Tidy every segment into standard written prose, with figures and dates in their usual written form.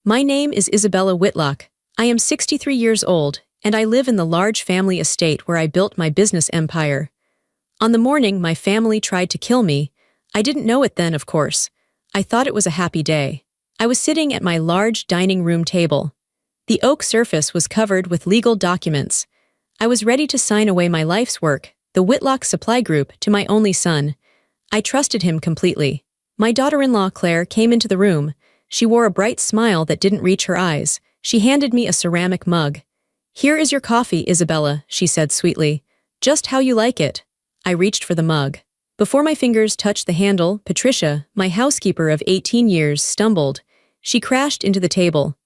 My name is Isabella Whitlock. I am 63 years old, and I live in the large family estate where I built my business empire. On the morning my family tried to kill me, I didn't know it then, of course. I thought it was a happy day. I was sitting at my large dining room table. The oak surface was covered with legal documents. I was ready to sign away my life's work, the Whitlock Supply Group, to my only son. I trusted him completely. My daughter-in-law Claire came into the room. She wore a bright smile that didn't reach her eyes. She handed me a ceramic mug. "Here is your coffee, Isabella," she said sweetly. "Just how you like it." I reached for the mug. Before my fingers touched the handle, Patricia, my housekeeper of 18 years, stumbled. She crashed into the table.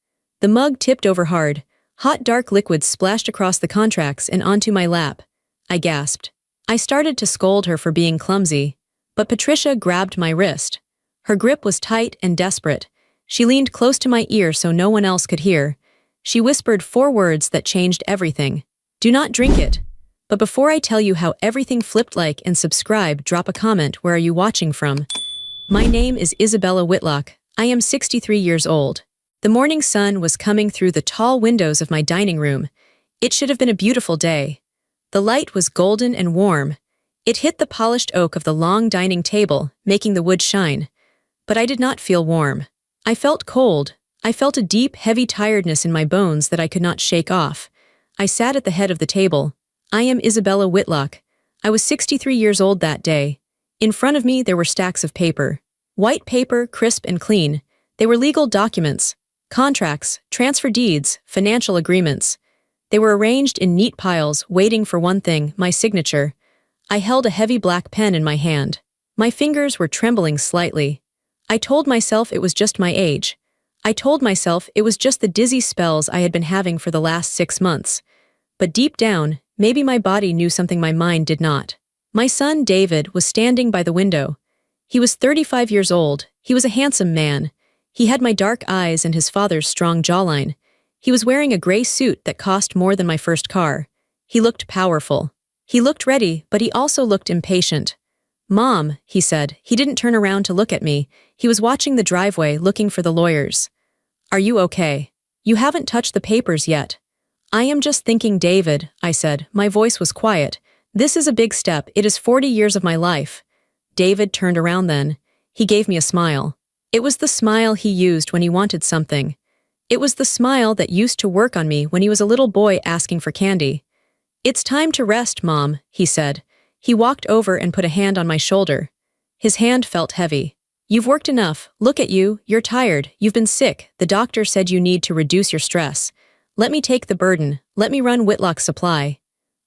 The mug tipped over hard. Hot dark liquid splashed across the contracts and onto my lap. I gasped. I started to scold her for being clumsy. But Patricia grabbed my wrist. Her grip was tight and desperate. She leaned close to my ear so no one else could hear. She whispered 4 words that changed everything. "Do not drink it." But before I tell you how everything flipped, like and subscribe, drop a comment. Where are you watching from? My name is Isabella Whitlock. I am 63 years old. The morning sun was coming through the tall windows of my dining room. It should have been a beautiful day. The light was golden and warm. It hit the polished oak of the long dining table, making the wood shine. But I did not feel warm. I felt cold. I felt a deep, heavy tiredness in my bones that I could not shake off. I sat at the head of the table. I am Isabella Whitlock. I was 63 years old that day. In front of me there were stacks of paper. White paper, crisp and clean. They were legal documents. Contracts, transfer deeds, financial agreements. They were arranged in neat piles, waiting for one thing, my signature. I held a heavy black pen in my hand. My fingers were trembling slightly. I told myself it was just my age. I told myself it was just the dizzy spells I had been having for the last 6 months. But deep down, maybe my body knew something my mind did not. My son, David, was standing by the window. He was 35 years old. He was a handsome man. He had my dark eyes and his father's strong jawline. He was wearing a gray suit that cost more than my first car. He looked powerful. He looked ready, but he also looked impatient. "Mom," he said. He didn't turn around to look at me. He was watching the driveway, looking for the lawyers. "Are you okay? You haven't touched the papers yet." "I am just thinking, David," I said. My voice was quiet. "This is a big step. It is 40 years of my life." David turned around then. He gave me a smile. It was the smile he used when he wanted something. It was the smile that used to work on me when he was a little boy asking for candy. "It's time to rest, Mom," he said. He walked over and put a hand on my shoulder. His hand felt heavy. "You've worked enough. Look at you. You're tired. You've been sick. The doctor said you need to reduce your stress. Let me take the burden. Let me run Whitlock Supply."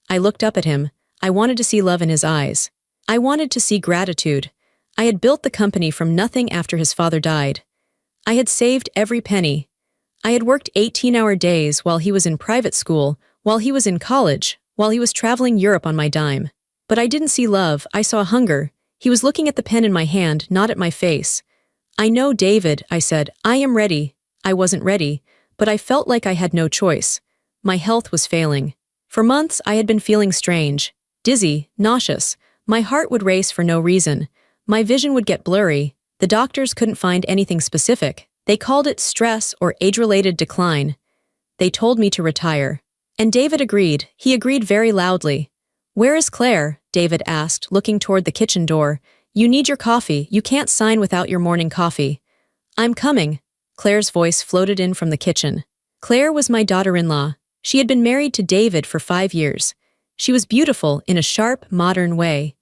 I looked up at him. I wanted to see love in his eyes. I wanted to see gratitude. I had built the company from nothing after his father died. I had saved every penny. I had worked 18-hour days while he was in private school, while he was in college, while he was traveling Europe on my dime. But I didn't see love, I saw hunger. He was looking at the pen in my hand, not at my face. "I know, David," I said. "I am ready." I wasn't ready, but I felt like I had no choice. My health was failing. For months I had been feeling strange, dizzy, nauseous. My heart would race for no reason. My vision would get blurry. The doctors couldn't find anything specific. They called it stress or age-related decline. They told me to retire. And David agreed. He agreed very loudly. "Where is Claire?" David asked, looking toward the kitchen door. "You need your coffee. You can't sign without your morning coffee." "I'm coming." Claire's voice floated in from the kitchen. Claire was my daughter-in-law. She had been married to David for 5 years. She was beautiful in a sharp, modern way.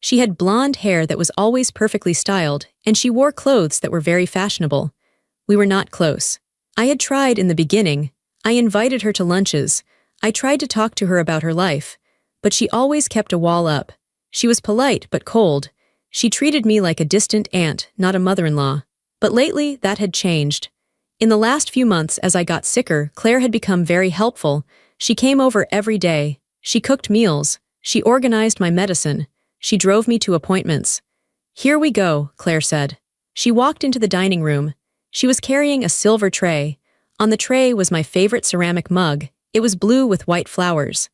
She had blonde hair that was always perfectly styled, and she wore clothes that were very fashionable. We were not close. I had tried in the beginning. I invited her to lunches. I tried to talk to her about her life. But she always kept a wall up. She was polite but cold. She treated me like a distant aunt, not a mother-in-law. But lately, that had changed. In the last few months, as I got sicker, Claire had become very helpful. She came over every day. She cooked meals. She organized my medicine. She drove me to appointments. "Here we go," Claire said. She walked into the dining room. She was carrying a silver tray. On the tray was my favorite ceramic mug. It was blue with white flowers.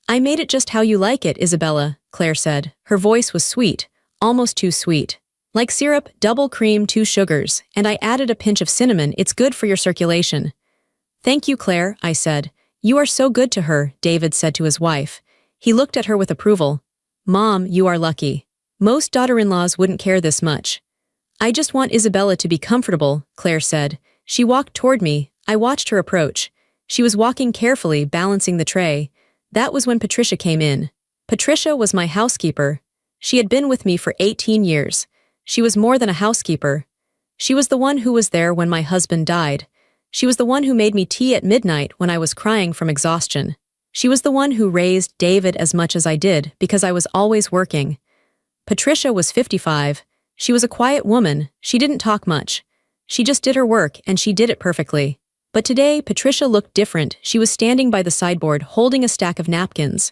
"I made it just how you like it, Isabella," Claire said. Her voice was sweet, almost too sweet. Like syrup, double cream, 2 sugars, and I added a pinch of cinnamon. It's good for your circulation. Thank you, Claire, I said. You are so good to her, David said to his wife. He looked at her with approval. Mom, you are lucky. Most daughter-in-laws wouldn't care this much. I just want Isabella to be comfortable, Claire said. She walked toward me. I watched her approach. She was walking carefully, balancing the tray. That was when Patricia came in. Patricia was my housekeeper. She had been with me for 18 years. She was more than a housekeeper. She was the one who was there when my husband died. She was the one who made me tea at midnight when I was crying from exhaustion. She was the one who raised David as much as I did because I was always working. Patricia was 55. She was a quiet woman. She didn't talk much. She just did her work, and she did it perfectly. But today, Patricia looked different. She was standing by the sideboard, holding a stack of napkins.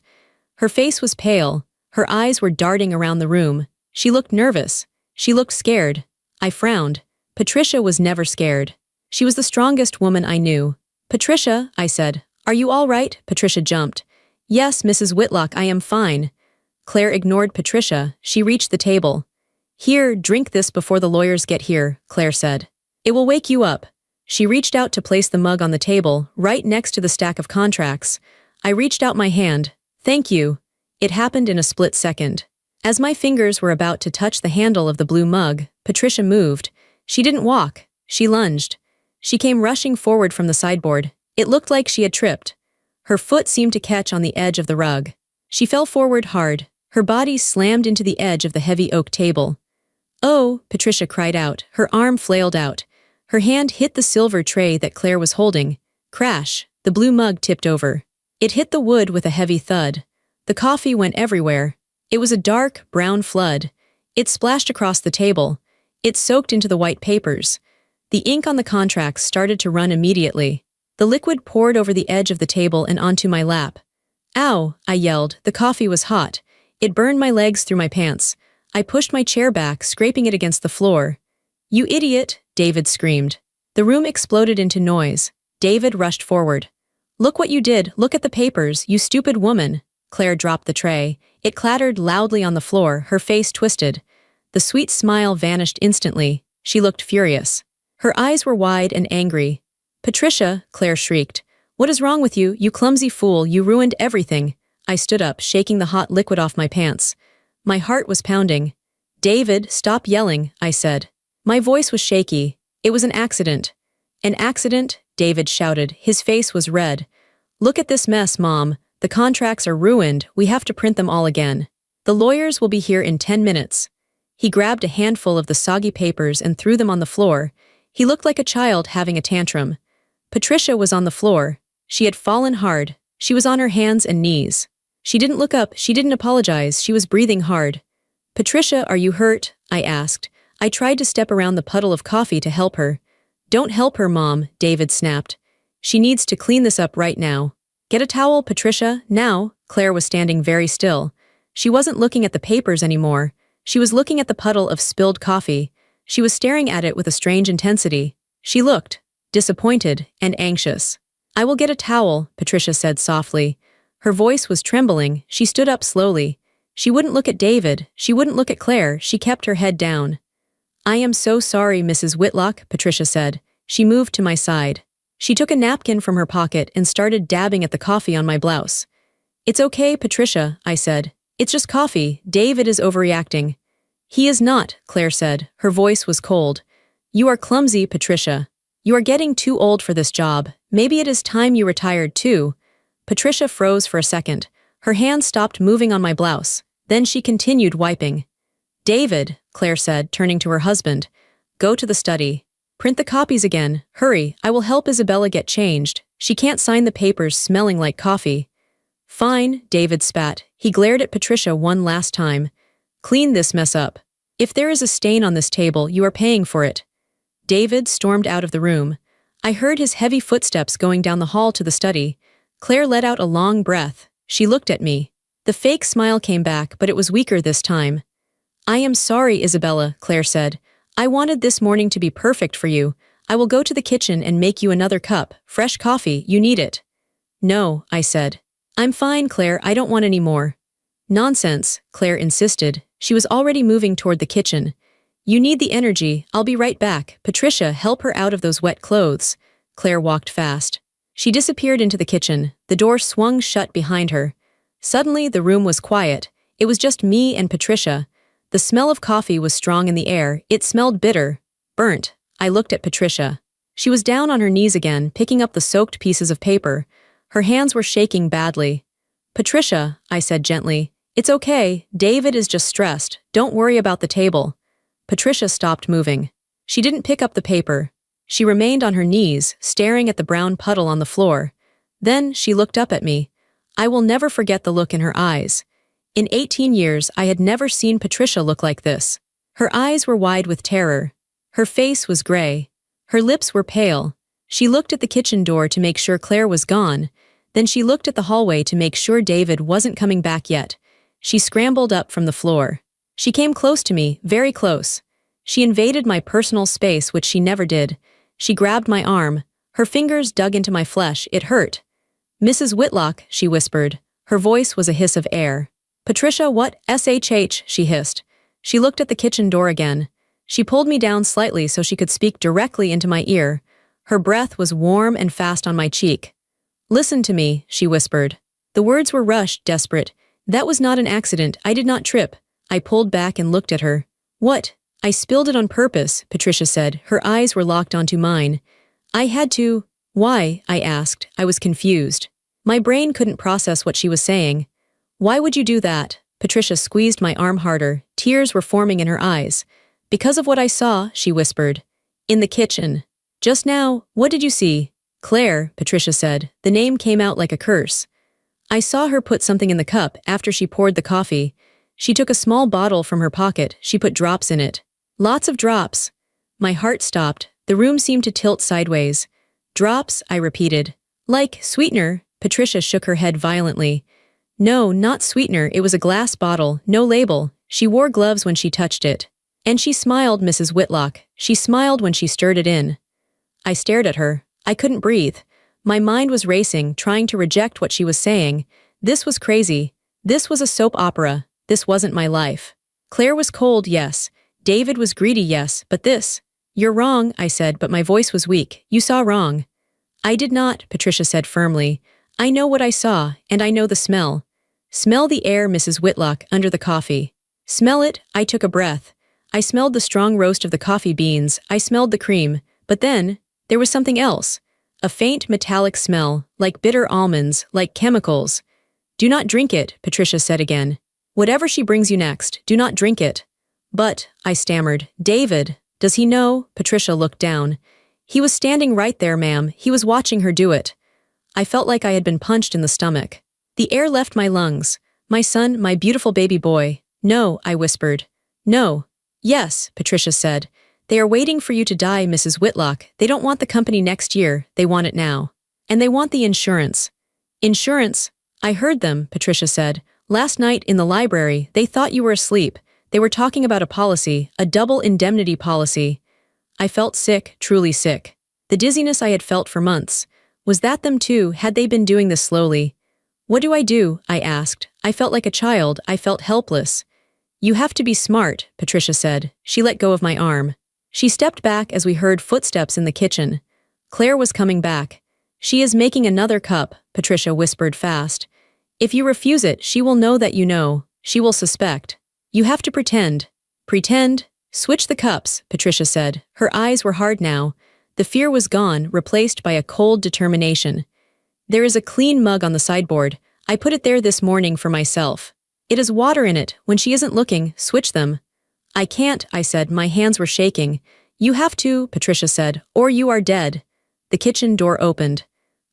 Her face was pale. Her eyes were darting around the room. She looked nervous. She looked scared. I frowned. Patricia was never scared. She was the strongest woman I knew. Patricia, I said. Are you all right? Patricia jumped. Yes, Mrs. Whitlock, I am fine. Claire ignored Patricia. She reached the table. Here, drink this before the lawyers get here, Claire said. It will wake you up. She reached out to place the mug on the table, right next to the stack of contracts. I reached out my hand. Thank you. It happened in a split second. As my fingers were about to touch the handle of the blue mug, Patricia moved. She didn't walk. She lunged. She came rushing forward from the sideboard. It looked like she had tripped. Her foot seemed to catch on the edge of the rug. She fell forward hard. Her body slammed into the edge of the heavy oak table. Oh, Patricia cried out. Her arm flailed out. Her hand hit the silver tray that Claire was holding. Crash! The blue mug tipped over. It hit the wood with a heavy thud. The coffee went everywhere. It was a dark, brown flood. It splashed across the table. It soaked into the white papers. The ink on the contracts started to run immediately. The liquid poured over the edge of the table and onto my lap. Ow! I yelled. The coffee was hot. It burned my legs through my pants. I pushed my chair back, scraping it against the floor. You idiot! David screamed. The room exploded into noise. David rushed forward. Look what you did. Look at the papers, you stupid woman. Claire dropped the tray. It clattered loudly on the floor, her face twisted. The sweet smile vanished instantly. She looked furious. Her eyes were wide and angry. Patricia, Claire shrieked. What is wrong with you, you clumsy fool? You ruined everything. I stood up, shaking the hot liquid off my pants. My heart was pounding. David, stop yelling, I said. My voice was shaky. It was an accident. An accident? David shouted. His face was red. Look at this mess, Mom. The contracts are ruined. We have to print them all again. The lawyers will be here in 10 minutes. He grabbed a handful of the soggy papers and threw them on the floor. He looked like a child having a tantrum. Patricia was on the floor. She had fallen hard. She was on her hands and knees. She didn't look up. She didn't apologize. She was breathing hard. Patricia, are you hurt? I asked. I tried to step around the puddle of coffee to help her. Don't help her, Mom, David snapped. She needs to clean this up right now. Get a towel, Patricia, now. Claire was standing very still. She wasn't looking at the papers anymore. She was looking at the puddle of spilled coffee. She was staring at it with a strange intensity. She looked disappointed and anxious. I will get a towel, Patricia said softly. Her voice was trembling. She stood up slowly. She wouldn't look at David. She wouldn't look at Claire. She kept her head down. I am so sorry, Mrs. Whitlock, Patricia said. She moved to my side. She took a napkin from her pocket and started dabbing at the coffee on my blouse. It's okay, Patricia, I said. It's just coffee. David is overreacting. He is not, Claire said. Her voice was cold. You are clumsy, Patricia. You are getting too old for this job. Maybe it is time you retired too. Patricia froze for a second. Her hand stopped moving on my blouse. Then she continued wiping. David, Claire said, turning to her husband. Go to the study. Print the copies again. Hurry, I will help Isabella get changed. She can't sign the papers smelling like coffee. Fine, David spat. He glared at Patricia one last time. Clean this mess up. If there is a stain on this table, you are paying for it. David stormed out of the room. I heard his heavy footsteps going down the hall to the study. Claire let out a long breath. She looked at me. The fake smile came back, but it was weaker this time. I am sorry, Isabella, Claire said. I wanted this morning to be perfect for you. I will go to the kitchen and make you another cup. Fresh coffee, you need it. No, I said. I'm fine, Claire, I don't want any more. Nonsense, Claire insisted. She was already moving toward the kitchen. You need the energy, I'll be right back. Patricia, help her out of those wet clothes. Claire walked fast. She disappeared into the kitchen. The door swung shut behind her. Suddenly, the room was quiet. It was just me and Patricia. The smell of coffee was strong in the air. It smelled bitter, burnt. I looked at Patricia. She was down on her knees again, picking up the soaked pieces of paper. Her hands were shaking badly. Patricia, I said gently, it's okay, David is just stressed. Don't worry about the table. Patricia stopped moving. She didn't pick up the paper. She remained on her knees, staring at the brown puddle on the floor. Then she looked up at me. I will never forget the look in her eyes. In 18 years, I had never seen Patricia look like this. Her eyes were wide with terror. Her face was gray. Her lips were pale. She looked at the kitchen door to make sure Claire was gone. Then she looked at the hallway to make sure David wasn't coming back yet. She scrambled up from the floor. She came close to me, very close. She invaded my personal space, which she never did. She grabbed my arm. Her fingers dug into my flesh. It hurt. Mrs. Whitlock, she whispered. Her voice was a hiss of air. Patricia, what? SHH, she hissed. She looked at the kitchen door again. She pulled me down slightly so she could speak directly into my ear. Her breath was warm and fast on my cheek. Listen to me, she whispered. The words were rushed, desperate. That was not an accident. I did not trip. I pulled back and looked at her. What? I spilled it on purpose, Patricia said. Her eyes were locked onto mine. I had to. Why? I asked. I was confused. My brain couldn't process what she was saying. Why would you do that? Patricia squeezed my arm harder. Tears were forming in her eyes. Because of what I saw, she whispered. In the kitchen. Just now, what did you see? Claire, Patricia said. The name came out like a curse. I saw her put something in the cup after she poured the coffee. She took a small bottle from her pocket. She put drops in it. Lots of drops. My heart stopped. The room seemed to tilt sideways. Drops, I repeated. Like sweetener, Patricia shook her head violently. No, not sweetener, it was a glass bottle, no label. She wore gloves when she touched it. And she smiled, Mrs. Whitlock. She smiled when she stirred it in. I stared at her. I couldn't breathe. My mind was racing, trying to reject what she was saying. This was crazy. This was a soap opera. This wasn't my life. Claire was cold, yes. David was greedy, yes, but this. You're wrong, I said, but my voice was weak. You saw wrong. I did not, Patricia said firmly. I know what I saw, and I know the smell. Smell the air, Mrs. Whitlock, under the coffee. Smell it, I took a breath. I smelled the strong roast of the coffee beans, I smelled the cream, but then, there was something else. A faint metallic smell, like bitter almonds, like chemicals. Do not drink it, Patricia said again. Whatever she brings you next, do not drink it. But, I stammered, David, does he know? Patricia looked down. He was standing right there, ma'am. He was watching her do it. I felt like I had been punched in the stomach. The air left my lungs. My son, my beautiful baby boy. No, I whispered. No. Yes, Patricia said. They are waiting for you to die, Mrs. Whitlock. They don't want the company next year. They want it now. And they want the insurance. Insurance? I heard them, Patricia said. Last night in the library, they thought you were asleep. They were talking about a policy, a double indemnity policy. I felt sick, truly sick. The dizziness I had felt for months. Was that them too? Had they been doing this slowly? What do? I asked. I felt like a child. I felt helpless. You have to be smart, Patricia said. She let go of my arm. She stepped back as we heard footsteps in the kitchen. Claire was coming back. She is making another cup, Patricia whispered fast. If you refuse it, she will know that you know. She will suspect. You have to pretend. Pretend? Switch the cups, Patricia said. Her eyes were hard now. The fear was gone, replaced by a cold determination. There is a clean mug on the sideboard. I put it there this morning for myself. It has water in it. When she isn't looking, switch them. I can't, I said. My hands were shaking. You have to, Patricia said, or you are dead. The kitchen door opened.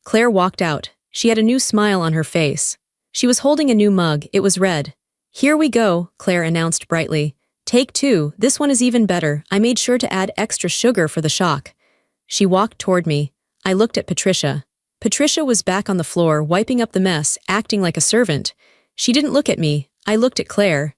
Claire walked out. She had a new smile on her face. She was holding a new mug. It was red. Here we go, Claire announced brightly. Take two. This one is even better. I made sure to add extra sugar for the shock. She walked toward me. I looked at Patricia. Patricia was back on the floor, wiping up the mess, acting like a servant. She didn't look at me. I looked at Claire.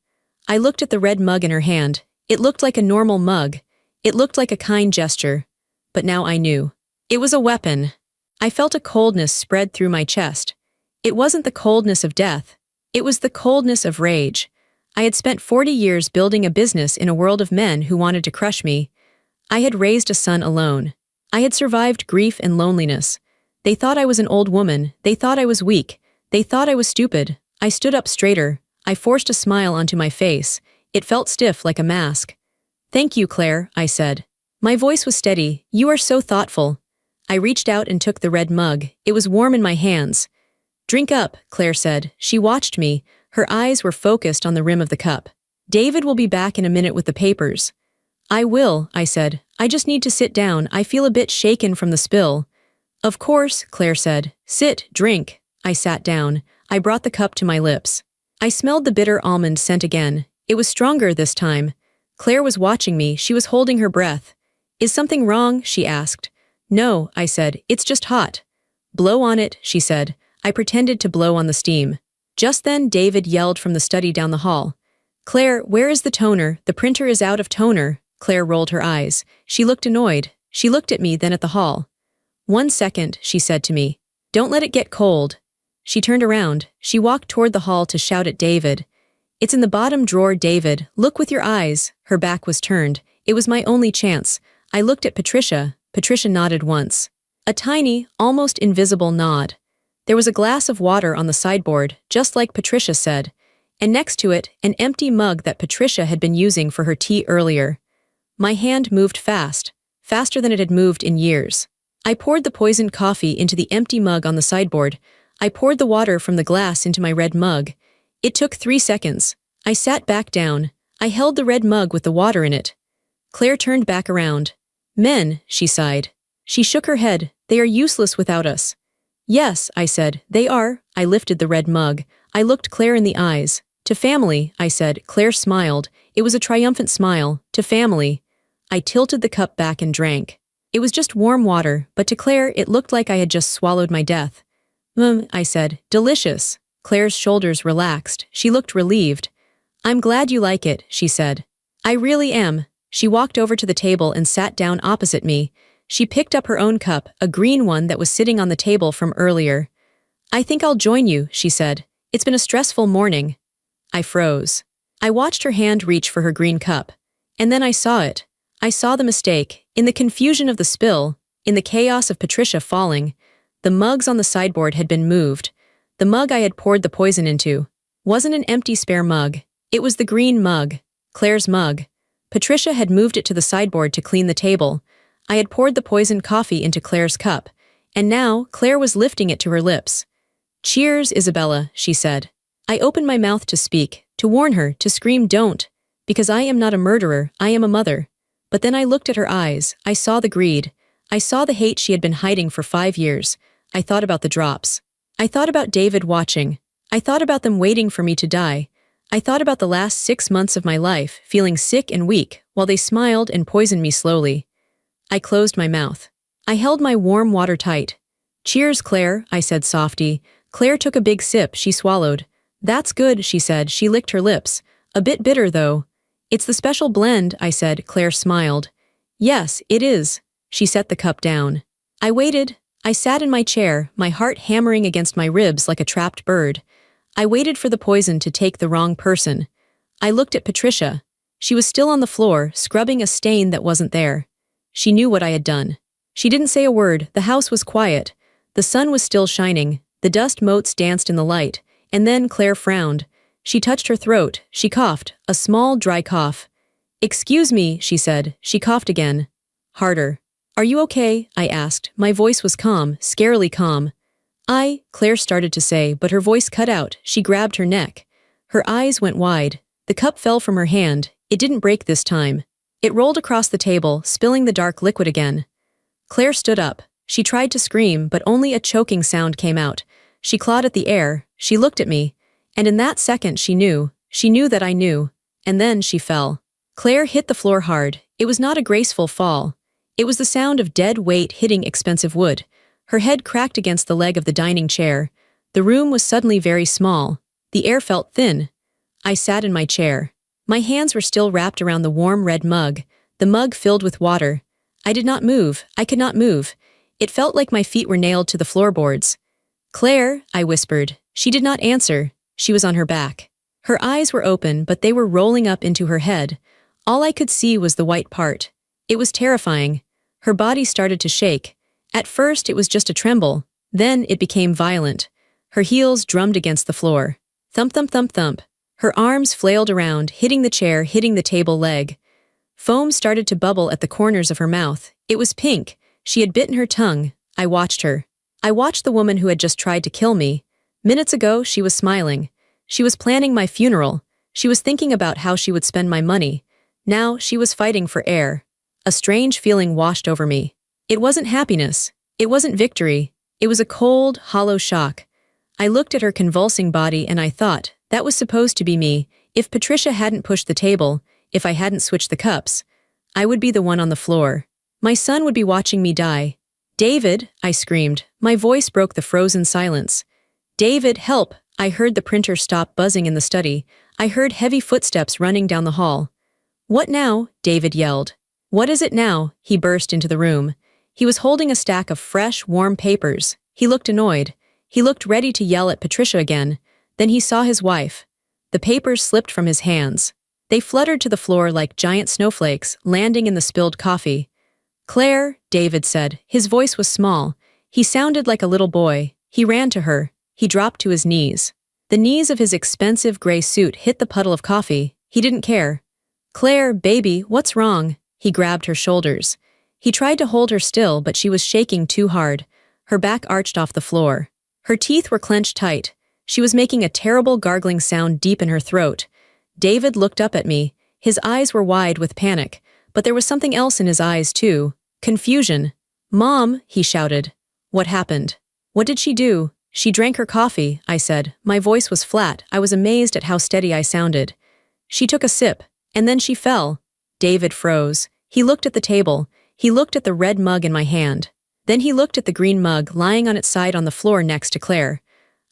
I looked at the red mug in her hand. It looked like a normal mug. It looked like a kind gesture. But now I knew. It was a weapon. I felt a coldness spread through my chest. It wasn't the coldness of death. It was the coldness of rage. I had spent 40 years building a business in a world of men who wanted to crush me. I had raised a son alone. I had survived grief and loneliness. They thought I was an old woman. They thought I was weak. They thought I was stupid. I stood up straighter. I forced a smile onto my face. It felt stiff like a mask. "Thank you, Claire," I said. My voice was steady. "You are so thoughtful." I reached out and took the red mug. It was warm in my hands. "Drink up," Claire said. She watched me. Her eyes were focused on the rim of the cup. "David will be back in a minute with the papers." "I will," I said. "I just need to sit down. I feel a bit shaken from the spill." "Of course," Claire said. "Sit, drink." I sat down. I brought the cup to my lips. I smelled the bitter almond scent again. It was stronger this time. Claire was watching me. She was holding her breath. "Is something wrong?" she asked. "No," I said. "It's just hot." "Blow on it," she said. I pretended to blow on the steam. Just then David yelled from the study down the hall. "Claire, where is the toner? The printer is out of toner." Claire rolled her eyes. She looked annoyed. She looked at me, then at the hall. "1 second," she said to me. "Don't let it get cold." She turned around. She walked toward the hall to shout at David. "It's in the bottom drawer, David. Look with your eyes." Her back was turned. It was my only chance. I looked at Patricia. Patricia nodded once. A tiny, almost invisible nod. There was a glass of water on the sideboard, just like Patricia said, and next to it, an empty mug that Patricia had been using for her tea earlier. My hand moved fast, faster than it had moved in years. I poured the poisoned coffee into the empty mug on the sideboard. I poured the water from the glass into my red mug. It took 3 seconds. I sat back down. I held the red mug with the water in it. Claire turned back around. "Men," she sighed. She shook her head. "They are useless without us." "Yes," I said, "they are." I lifted the red mug. I looked Claire in the eyes. "To family," I said. Claire smiled. It was a triumphant smile. "To family." I tilted the cup back and drank. It was just warm water, but to Claire it looked like I had just swallowed my death. I said. "Delicious." Claire's shoulders relaxed. She looked relieved. "I'm glad you like it," she said. "I really am." She walked over to the table and sat down opposite me. She picked up her own cup, a green one that was sitting on the table from earlier. "I think I'll join you," she said. "It's been a stressful morning." I froze. I watched her hand reach for her green cup. And then I saw it. I saw the mistake. In the confusion of the spill, in the chaos of Patricia falling, the mugs on the sideboard had been moved. The mug I had poured the poison into wasn't an empty spare mug. It was the green mug. Claire's mug. Patricia had moved it to the sideboard to clean the table. I had poured the poisoned coffee into Claire's cup, and now Claire was lifting it to her lips. "Cheers, Isabella," she said. I opened my mouth to speak, to warn her, to scream don't, because I am not a murderer, I am a mother. But then I looked at her eyes. I saw the greed. I saw the hate she had been hiding for 5 years. I thought about the drops. I thought about David watching. I thought about them waiting for me to die. I thought about the last 6 months of my life, feeling sick and weak, while they smiled and poisoned me slowly. I closed my mouth. I held my warm water tight. "Cheers, Claire," I said softly. Claire took a big sip. She swallowed. "That's good," she said. She licked her lips. "A bit bitter, though." "It's the special blend," I said. Claire smiled. "Yes, it is." She set the cup down. I waited. I sat in my chair, my heart hammering against my ribs like a trapped bird. I waited for the poison to take the wrong person. I looked at Patricia. She was still on the floor, scrubbing a stain that wasn't there. She knew what I had done. She didn't say a word. The house was quiet. The sun was still shining. The dust motes danced in the light. And then Claire frowned. She touched her throat. She coughed, a small, dry cough. "Excuse me," she said. She coughed again. Harder. "Are you okay?" I asked. My voice was calm, scarily calm. Claire started to say, but her voice cut out. She grabbed her neck. Her eyes went wide. The cup fell from her hand. It didn't break this time. It rolled across the table, spilling the dark liquid again. Claire stood up. She tried to scream, but only a choking sound came out. She clawed at the air. She looked at me. And in that second she knew. She knew that I knew. And then she fell. Claire hit the floor hard. It was not a graceful fall. It was the sound of dead weight hitting expensive wood. Her head cracked against the leg of the dining chair. The room was suddenly very small. The air felt thin. I sat in my chair. My hands were still wrapped around the warm red mug, the mug filled with water. I did not move. I could not move. It felt like my feet were nailed to the floorboards. "Claire," I whispered. She did not answer. She was on her back. Her eyes were open, but they were rolling up into her head. All I could see was the white part. It was terrifying. Her body started to shake. At first it was just a tremble, then it became violent. Her heels drummed against the floor. Thump, thump, thump, thump. Her arms flailed around, hitting the chair, hitting the table leg. Foam started to bubble at the corners of her mouth. It was pink. She had bitten her tongue. I watched her. I watched the woman who had just tried to kill me. Minutes ago, she was smiling. She was planning my funeral. She was thinking about how she would spend my money. Now, she was fighting for air. A strange feeling washed over me. It wasn't happiness. It wasn't victory. It was a cold, hollow shock. I looked at her convulsing body and I thought, that was supposed to be me. If Patricia hadn't pushed the table, if I hadn't switched the cups, I would be the one on the floor. My son would be watching me die. David, I screamed. My voice broke the frozen silence. David, help! I heard the printer stop buzzing in the study. I heard heavy footsteps running down the hall. What now? David yelled. What is it now? He burst into the room. He was holding a stack of fresh, warm papers. He looked annoyed. He looked ready to yell at Patricia again. Then he saw his wife. The papers slipped from his hands. They fluttered to the floor like giant snowflakes, landing in the spilled coffee. Claire, David said. His voice was small. He sounded like a little boy. He ran to her. He dropped to his knees. The knees of his expensive gray suit hit the puddle of coffee. He didn't care. Claire, baby, what's wrong? He grabbed her shoulders. He tried to hold her still, but she was shaking too hard. Her back arched off the floor. Her teeth were clenched tight. She was making a terrible gargling sound deep in her throat. David looked up at me. His eyes were wide with panic, but there was something else in his eyes too. Confusion. Mom, he shouted. What happened? What did she do? She drank her coffee, I said. My voice was flat. I was amazed at how steady I sounded. She took a sip, and then she fell. David froze. He looked at the table. He looked at the red mug in my hand. Then he looked at the green mug lying on its side on the floor next to Claire.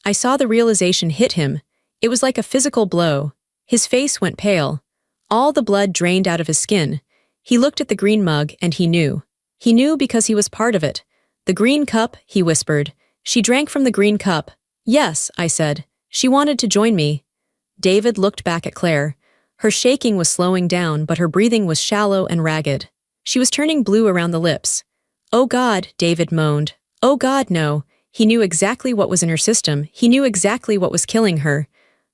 I saw the realization hit him. It was like a physical blow. His face went pale. All the blood drained out of his skin. He looked at the green mug and he knew. He knew because he was part of it. The green cup, he whispered. She drank from the green cup. Yes, I said. She wanted to join me. David looked back at Claire. Her shaking was slowing down, but her breathing was shallow and ragged. She was turning blue around the lips. Oh God, David moaned. Oh God, no. He knew exactly what was in her system. He knew exactly what was killing her.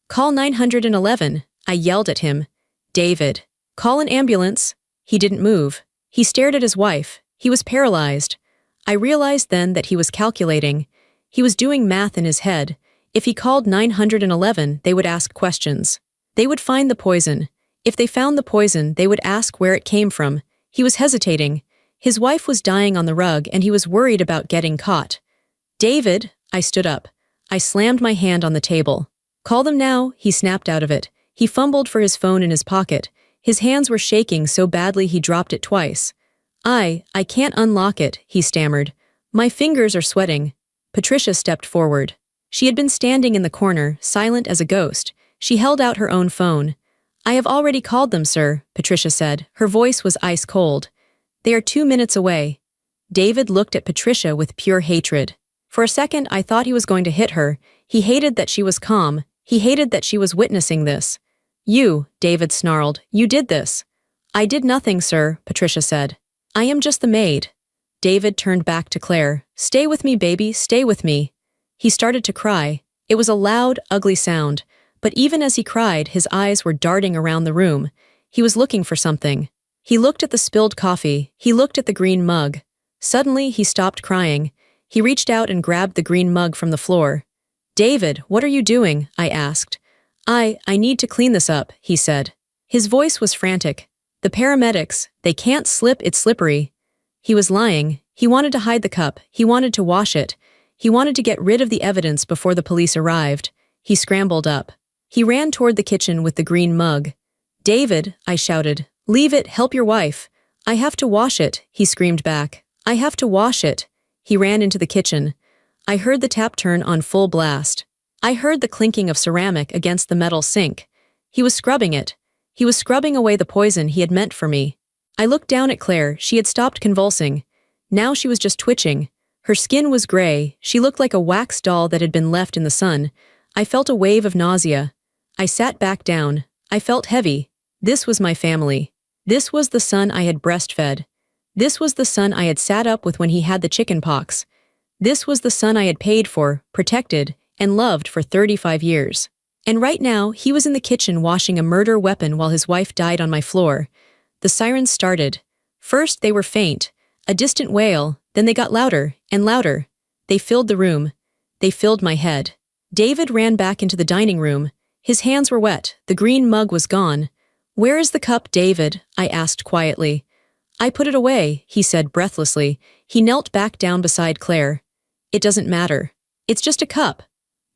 Call 911, I yelled at him. David, call an ambulance. He didn't move. He stared at his wife. He was paralyzed. I realized then that he was calculating. He was doing math in his head. If he called 911, they would ask questions. They would find the poison. If they found the poison, they would ask where it came from. He was hesitating. His wife was dying on the rug and he was worried about getting caught. David, I stood up. I slammed my hand on the table. Call them now, he snapped out of it. He fumbled for his phone in his pocket. His hands were shaking so badly he dropped it twice. I can't unlock it, he stammered. My fingers are sweating. Patricia stepped forward. She had been standing in the corner, silent as a ghost. She held out her own phone. I have already called them, sir, Patricia said. Her voice was ice cold. They are 2 minutes away. David looked at Patricia with pure hatred. For a second, I thought he was going to hit her. He hated that she was calm. He hated that she was witnessing this. You, David snarled, you did this. I did nothing, sir, Patricia said. I am just the maid. David turned back to Claire. Stay with me, baby, stay with me. He started to cry. It was a loud, ugly sound. But even as he cried, his eyes were darting around the room. He was looking for something. He looked at the spilled coffee. He looked at the green mug. Suddenly, he stopped crying. He reached out and grabbed the green mug from the floor. David, what are you doing? I asked. I need to clean this up, he said. His voice was frantic. The paramedics, they can't slip, it's slippery. He was lying. He wanted to hide the cup. He wanted to wash it. He wanted to get rid of the evidence before the police arrived. He scrambled up. He ran toward the kitchen with the green mug. David, I shouted, leave it, help your wife. I have to wash it, he screamed back. I have to wash it. He ran into the kitchen. I heard the tap turn on full blast. I heard the clinking of ceramic against the metal sink. He was scrubbing it. He was scrubbing away the poison he had meant for me. I looked down at Claire. She had stopped convulsing. Now she was just twitching. Her skin was gray. She looked like a wax doll that had been left in the sun. I felt a wave of nausea. I sat back down. I felt heavy. This was my family. This was the son I had breastfed. This was the son I had sat up with when he had the chicken pox. This was the son I had paid for, protected, and loved for 35 years. And right now, he was in the kitchen washing a murder weapon while his wife died on my floor. The sirens started. First, they were faint, a distant wail, then they got louder and louder. They filled the room. They filled my head. David ran back into the dining room. His hands were wet. The green mug was gone. "Where is the cup, David?" I asked quietly. "I put it away," he said breathlessly. He knelt back down beside Claire. "It doesn't matter. It's just a cup."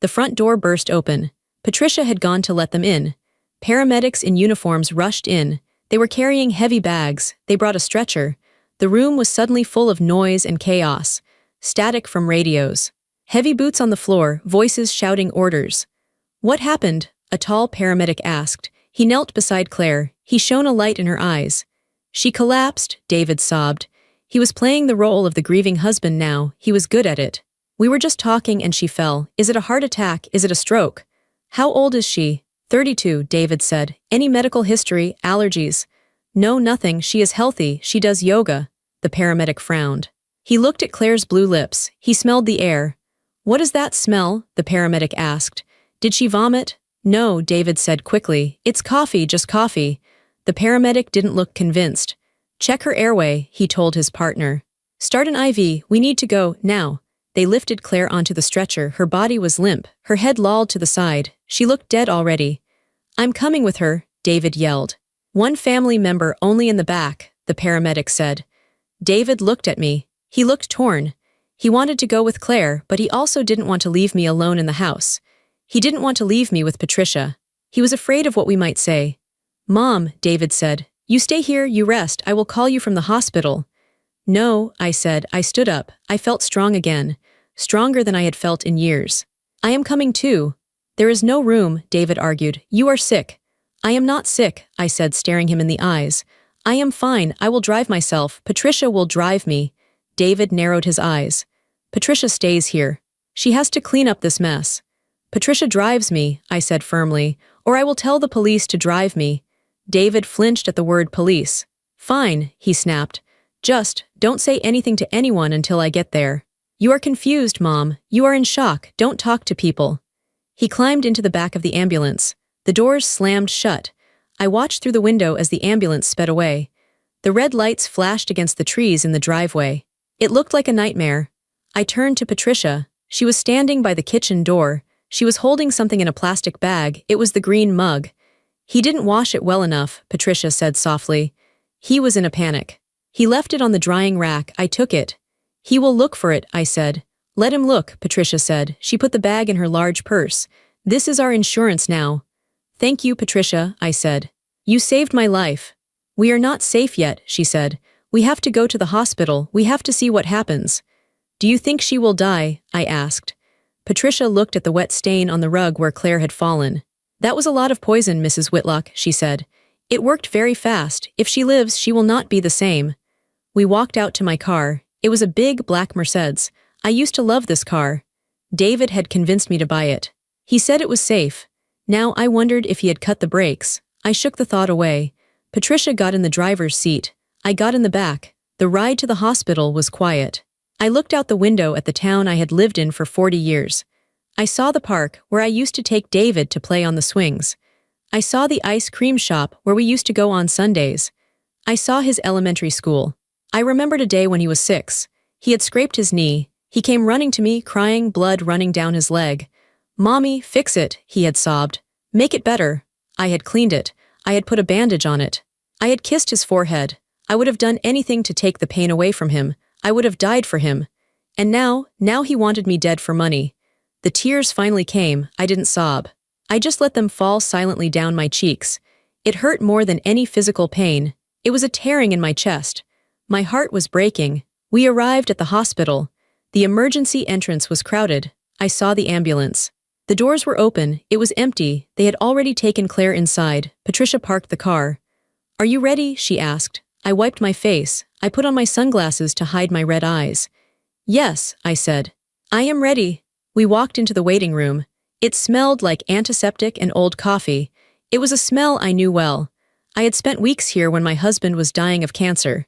The front door burst open. Patricia had gone to let them in. Paramedics in uniforms rushed in. They were carrying heavy bags. They brought a stretcher. The room was suddenly full of noise and chaos. Static from radios. Heavy boots on the floor, voices shouting orders. "What happened?" a tall paramedic asked. He knelt beside Claire. He shone a light in her eyes. "She collapsed," David sobbed. He was playing the role of the grieving husband now. He was good at it. "We were just talking and she fell. Is it a heart attack? Is it a stroke?" "How old is she?" 32, David said. "Any medical history, allergies?" "No, nothing. She is healthy. She does yoga." The paramedic frowned. He looked at Claire's blue lips. He smelled the air. "What is that smell?" the paramedic asked. "Did she vomit?" "No," David said quickly. "It's coffee, just coffee." The paramedic didn't look convinced. "Check her airway," he told his partner. "Start an IV. We need to go, now." They lifted Claire onto the stretcher. Her body was limp. Her head lolled to the side. She looked dead already. "I'm coming with her," David yelled. "One family member only in the back," the paramedic said. David looked at me. He looked torn. He wanted to go with Claire, but he also didn't want to leave me alone in the house. He didn't want to leave me with Patricia. He was afraid of what we might say. "Mom," David said, "you stay here, you rest. I will call you from the hospital." "No," I said. I stood up. I felt strong again. Stronger than I had felt in years. "I am coming too." "There is no room," David argued. "You are sick." "I am not sick," I said, staring him in the eyes. "I am fine. I will drive myself. Patricia will drive me." David narrowed his eyes. "Patricia stays here. She has to clean up this mess." "Patricia drives me," I said firmly, "or I will tell the police to drive me." David flinched at the word police. "Fine," he snapped. "Just, don't say anything to anyone until I get there." "You are confused, Mom. You are in shock. Don't talk to people." He climbed into the back of the ambulance. The doors slammed shut. I watched through the window as the ambulance sped away. The red lights flashed against the trees in the driveway. It looked like a nightmare. I turned to Patricia. She was standing by the kitchen door. She was holding something in a plastic bag. It was the green mug. "He didn't wash it well enough," Patricia said softly. He was in a panic. "He left it on the drying rack. I took it." "He will look for it," I said. "Let him look," Patricia said. She put the bag in her large purse. "This is our insurance now." "Thank you, Patricia," I said. "You saved my life." "We are not safe yet," she said. "We have to go to the hospital. We have to see what happens." "Do you think she will die?" I asked. Patricia looked at the wet stain on the rug where Claire had fallen. "That was a lot of poison, Mrs. Whitlock," she said. "It worked very fast. If she lives, she will not be the same." We walked out to my car. It was a big, black Mercedes. I used to love this car. David had convinced me to buy it. He said it was safe. Now I wondered if he had cut the brakes. I shook the thought away. Patricia got in the driver's seat. I got in the back. The ride to the hospital was quiet. I looked out the window at the town I had lived in for 40 years. I saw the park where I used to take David to play on the swings. I saw the ice cream shop where we used to go on Sundays. I saw his elementary school. I remembered a day when he was 6. He had scraped his knee. He came running to me, crying, blood running down his leg. "Mommy, fix it," he had sobbed. "Make it better." I had cleaned it. I had put a bandage on it. I had kissed his forehead. I would have done anything to take the pain away from him. I would have died for him. And now he wanted me dead for money. The tears finally came. I didn't sob. I just let them fall silently down my cheeks. It hurt more than any physical pain. It was a tearing in my chest. My heart was breaking. We arrived at the hospital. The emergency entrance was crowded. I saw the ambulance. The doors were open. It was empty. They had already taken Claire inside. Patricia parked the car. "Are you ready?" she asked. I wiped my face. I put on my sunglasses to hide my red eyes. "Yes," I said. "I am ready." We walked into the waiting room. It smelled like antiseptic and old coffee. It was a smell I knew well. I had spent weeks here when my husband was dying of cancer.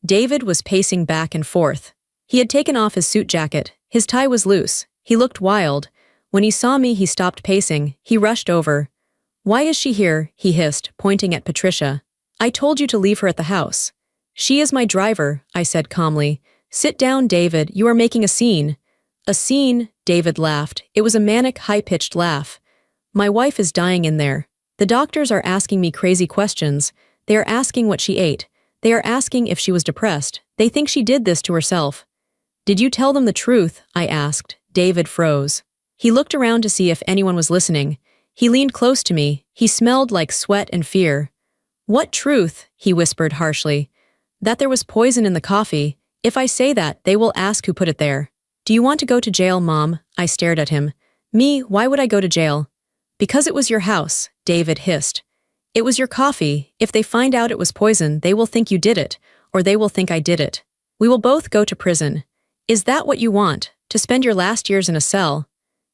David was pacing back and forth. He had taken off his suit jacket. His tie was loose. He looked wild. When he saw me, he stopped pacing. He rushed over. "Why is she here?" he hissed, pointing at Patricia. "I told you to leave her at the house." "She is my driver," I said calmly. "Sit down, David. You are making a scene." "A scene?" David laughed. It was a manic, high-pitched laugh. "My wife is dying in there. The doctors are asking me crazy questions. They are asking what she ate. They are asking if she was depressed. They think she did this to herself." "Did you tell them the truth?" I asked. David froze. He looked around to see if anyone was listening. He leaned close to me. He smelled like sweat and fear. "What truth?" he whispered harshly. "That there was poison in the coffee. If I say that, they will ask who put it there." "Do you want to go to jail, Mom?" I stared at him. "Me? Why would I go to jail?" "Because it was your house," David hissed. "It was your coffee. If they find out it was poison, they will think you did it, or they will think I did it. We will both go to prison. Is that what you want, to spend your last years in a cell?"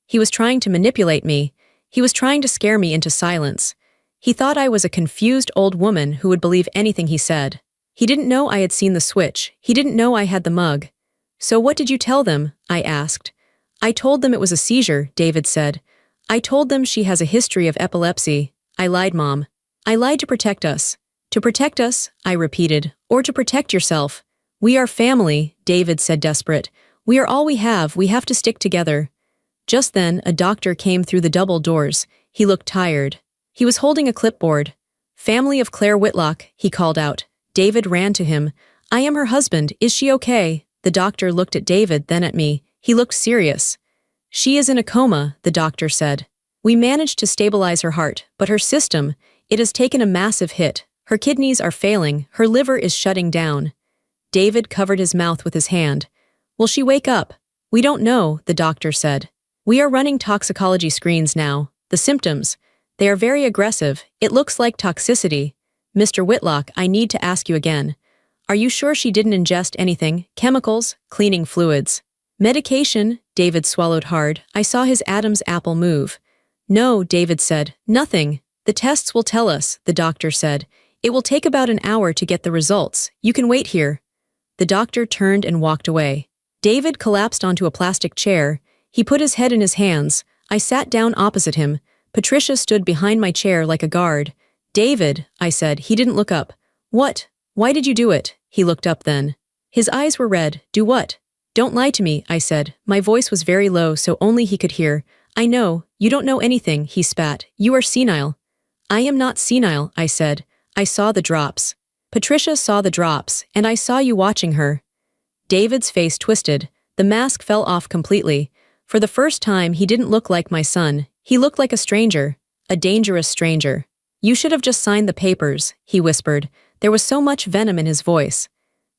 He was trying to manipulate me. He was trying to scare me into silence. He thought I was a confused old woman who would believe anything he said. He didn't know I had seen the switch. He didn't know I had the mug. "So what did you tell them?" I asked. "I told them it was a seizure," David said. "I told them she has a history of epilepsy." "I lied, Mom. I lied to protect us." "To protect us," I repeated, "or to protect yourself." "We are family," David said, desperate. "We are all we have to stick together." Just then, a doctor came through the double doors. He looked tired. He was holding a clipboard. "Family of Claire Whitlock," he called out. David ran to him. "I am her husband. Is she okay?" The doctor looked at David, then at me. He looked serious. "She is in a coma," the doctor said. "We managed to stabilize her heart, but her system, it has taken a massive hit. Her kidneys are failing, her liver is shutting down." David covered his mouth with his hand. "Will she wake up?" "We don't know," the doctor said. "We are running toxicology screens now. The symptoms, they are very aggressive. It looks like toxicity." "Mr. Whitlock, I need to ask you again. Are you sure she didn't ingest anything? Chemicals? Cleaning fluids? Medication?" David swallowed hard. I saw his Adam's apple move. "No," David said. "Nothing. The tests will tell us," the doctor said. "It will take about an hour to get the results. You can wait here." The doctor turned and walked away. David collapsed onto a plastic chair. He put his head in his hands. I sat down opposite him. Patricia stood behind my chair like a guard. "David," I said. He didn't look up. "What? Why did you do it?" He looked up then. His eyes were red. "Do what?" "Don't lie to me," I said. My voice was very low so only he could hear. "I know. You don't know anything," he spat. "You are senile." "I am not senile," I said. "I saw the drops." "Patricia saw the drops, and I saw you watching her." David's face twisted. The mask fell off completely. For the first time, he didn't look like my son. He looked like a stranger. A dangerous stranger. "You should have just signed the papers," he whispered. There was so much venom in his voice.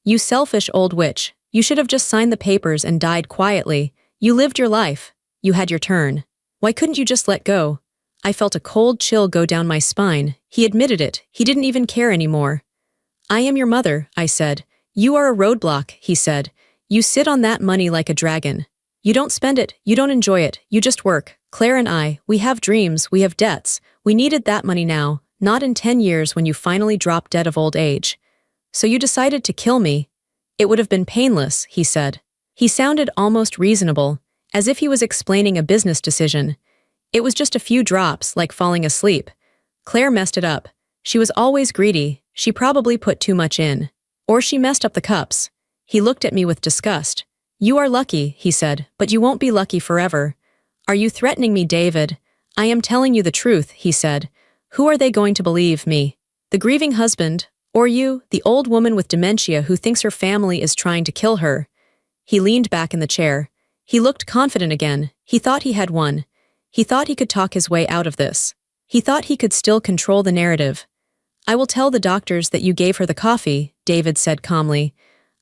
"You selfish old witch. You should have just signed the papers and died quietly. You lived your life. You had your turn. Why couldn't you just let go?" I felt a cold chill go down my spine. He admitted it. He didn't even care anymore. "I am your mother," I said. "You are a roadblock," he said. "You sit on that money like a dragon. You don't spend it, you don't enjoy it, you just work. Claire and I, we have dreams, we have debts. We needed that money now, not in 10 years when you finally drop dead of old age. So you decided to kill me. It would have been painless," he said. He sounded almost reasonable, as if he was explaining a business decision. "It was just a few drops, like falling asleep. Claire messed it up. She was always greedy. She probably put too much in. Or she messed up the cups." He looked at me with disgust. "You are lucky," he said, "but you won't be lucky forever." "Are you threatening me, David?" "I am telling you the truth," he said. "Who are they going to believe, me? The grieving husband? Or you, the old woman with dementia who thinks her family is trying to kill her?" He leaned back in the chair. He looked confident again. He thought he had won. He thought he could talk his way out of this. He thought he could still control the narrative. "I will tell the doctors that you gave her the coffee," David said calmly.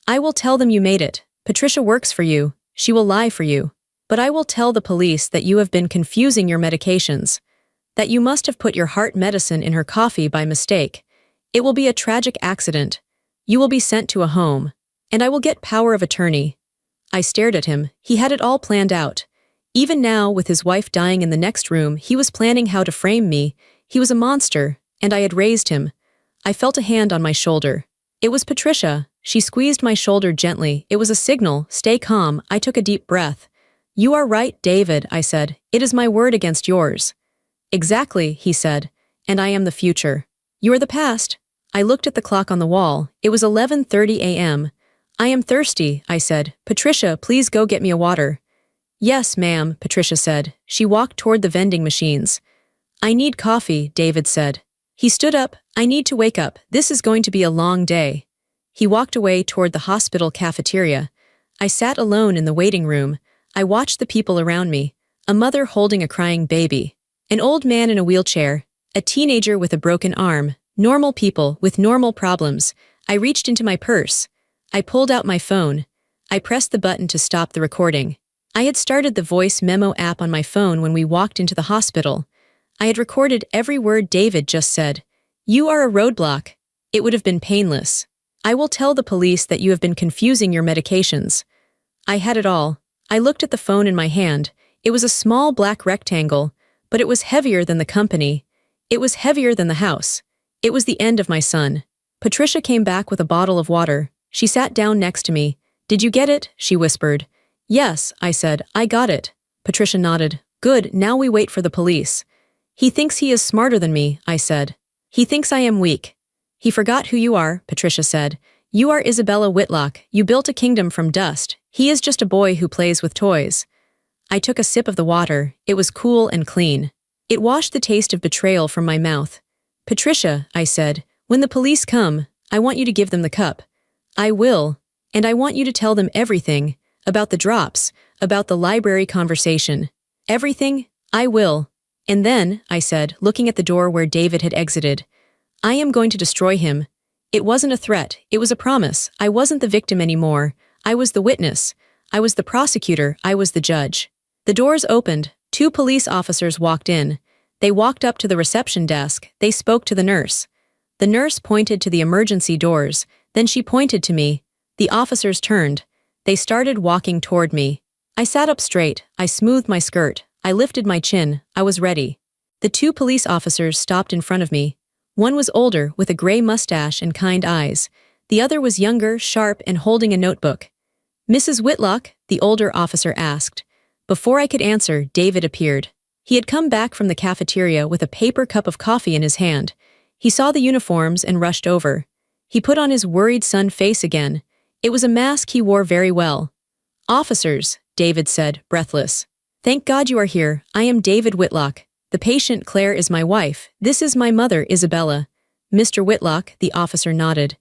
"I will tell them you made it. Patricia works for you. She will lie for you. But I will tell the police that you have been confusing your medications. That you must have put your heart medicine in her coffee by mistake. It will be a tragic accident. You will be sent to a home. And I will get power of attorney." I stared at him. He had it all planned out. Even now, with his wife dying in the next room, he was planning how to frame me. He was a monster, and I had raised him. I felt a hand on my shoulder. It was Patricia. She squeezed my shoulder gently. It was a signal. Stay calm. I took a deep breath. You are right, David, I said. It is my word against yours. Exactly, he said. And I am the future. You are the past. I looked at the clock on the wall. It was 11:30 a.m. I am thirsty, I said. Patricia, please go get me a water. Yes, ma'am, Patricia said. She walked toward the vending machines. I need coffee, David said. He stood up. I need to wake up. This is going to be a long day. He walked away toward the hospital cafeteria. I sat alone in the waiting room. I watched the people around me. A mother holding a crying baby. An old man in a wheelchair. A teenager with a broken arm. Normal people with normal problems. I reached into my purse. I pulled out my phone. I pressed the button to stop the recording. I had started the voice memo app on my phone when we walked into the hospital. I had recorded every word David just said. You are a roadblock. It would have been painless. I will tell the police that you have been confusing your medications. I had it all. I looked at the phone in my hand. It was a small black rectangle, but it was heavier than the company. It was heavier than the house. It was the end of my son. Patricia came back with a bottle of water. She sat down next to me. Did you get it? She whispered. Yes, I said. I got it. Patricia nodded. Good, now we wait for the police. He thinks he is smarter than me, I said. He thinks I am weak. He forgot who you are, Patricia said. You are Isabella Whitlock. You built a kingdom from dust. He is just a boy who plays with toys. I took a sip of the water. It was cool and clean. It washed the taste of betrayal from my mouth. Patricia, I said, when the police come, I want you to give them the cup. I will. And I want you to tell them everything. About the drops. About the library conversation. Everything. I will. And then, I said, looking at the door where David had exited, I am going to destroy him. It wasn't a threat. It was a promise. I wasn't the victim anymore. I was the witness. I was the prosecutor. I was the judge. The doors opened. 2 police officers walked in. They walked up to the reception desk. They spoke to the nurse. The nurse pointed to the emergency doors. Then she pointed to me. The officers turned. They started walking toward me. I sat up straight. I smoothed my skirt. I lifted my chin. I was ready. The 2 police officers stopped in front of me. One was older, with a gray mustache and kind eyes. The other was younger, sharp, and holding a notebook. Mrs. Whitlock? The older officer asked. Before I could answer, David appeared. He had come back from the cafeteria with a paper cup of coffee in his hand. He saw the uniforms and rushed over. He put on his worried son face again. It was a mask he wore very well. Officers, David said, breathless. Thank God you are here. I am David Whitlock. The patient, Claire, is my wife. This is my mother, Isabella. Mr. Whitlock, the officer nodded.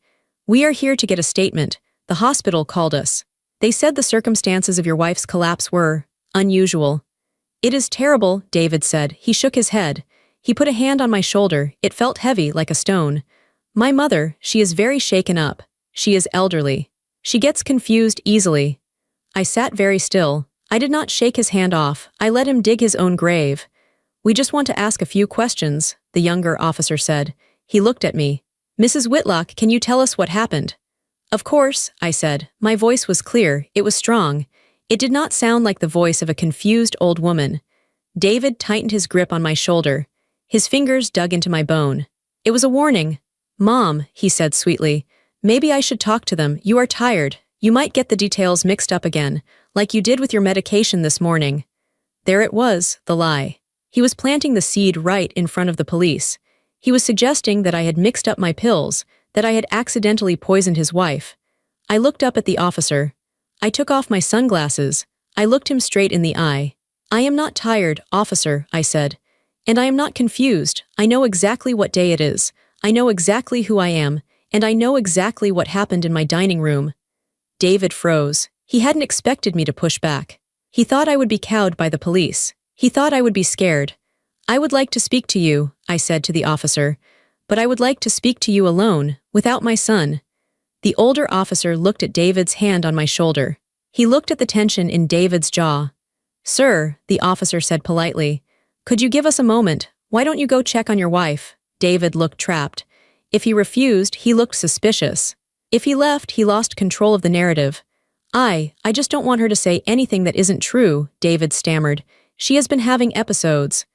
We are here to get a statement. The hospital called us. They said the circumstances of your wife's collapse were unusual. It is terrible, David said. He shook his head. He put a hand on my shoulder. It felt heavy, like a stone. My mother, she is very shaken up. She is elderly. She gets confused easily. I sat very still. I did not shake his hand off. I let him dig his own grave. We just want to ask a few questions, the younger officer said. He looked at me. Mrs. Whitlock, can you tell us what happened? Of course, I said. My voice was clear. It was strong. It did not sound like the voice of a confused old woman. David tightened his grip on my shoulder. His fingers dug into my bone. It was a warning. Mom, he said sweetly, maybe I should talk to them. You are tired. You might get the details mixed up again, like you did with your medication this morning. There it was, the lie. He was planting the seed right in front of the police. He was suggesting that I had mixed up my pills, that I had accidentally poisoned his wife. I looked up at the officer. I took off my sunglasses. I looked him straight in the eye. I am not tired, officer, I said. And I am not confused. I know exactly what day it is. I know exactly who I am, and I know exactly what happened in my dining room. David froze. He hadn't expected me to push back. He thought I would be cowed by the police. He thought I would be scared. I would like to speak to you, I said to the officer, but I would like to speak to you alone, without my son. The older officer looked at David's hand on my shoulder. He looked at the tension in David's jaw. Sir, the officer said politely, could you give us a moment? Why don't you go check on your wife? David looked trapped. If he refused, he looked suspicious. If he left, he lost control of the narrative. I just don't want her to say anything that isn't true, David stammered. She has been having episodes.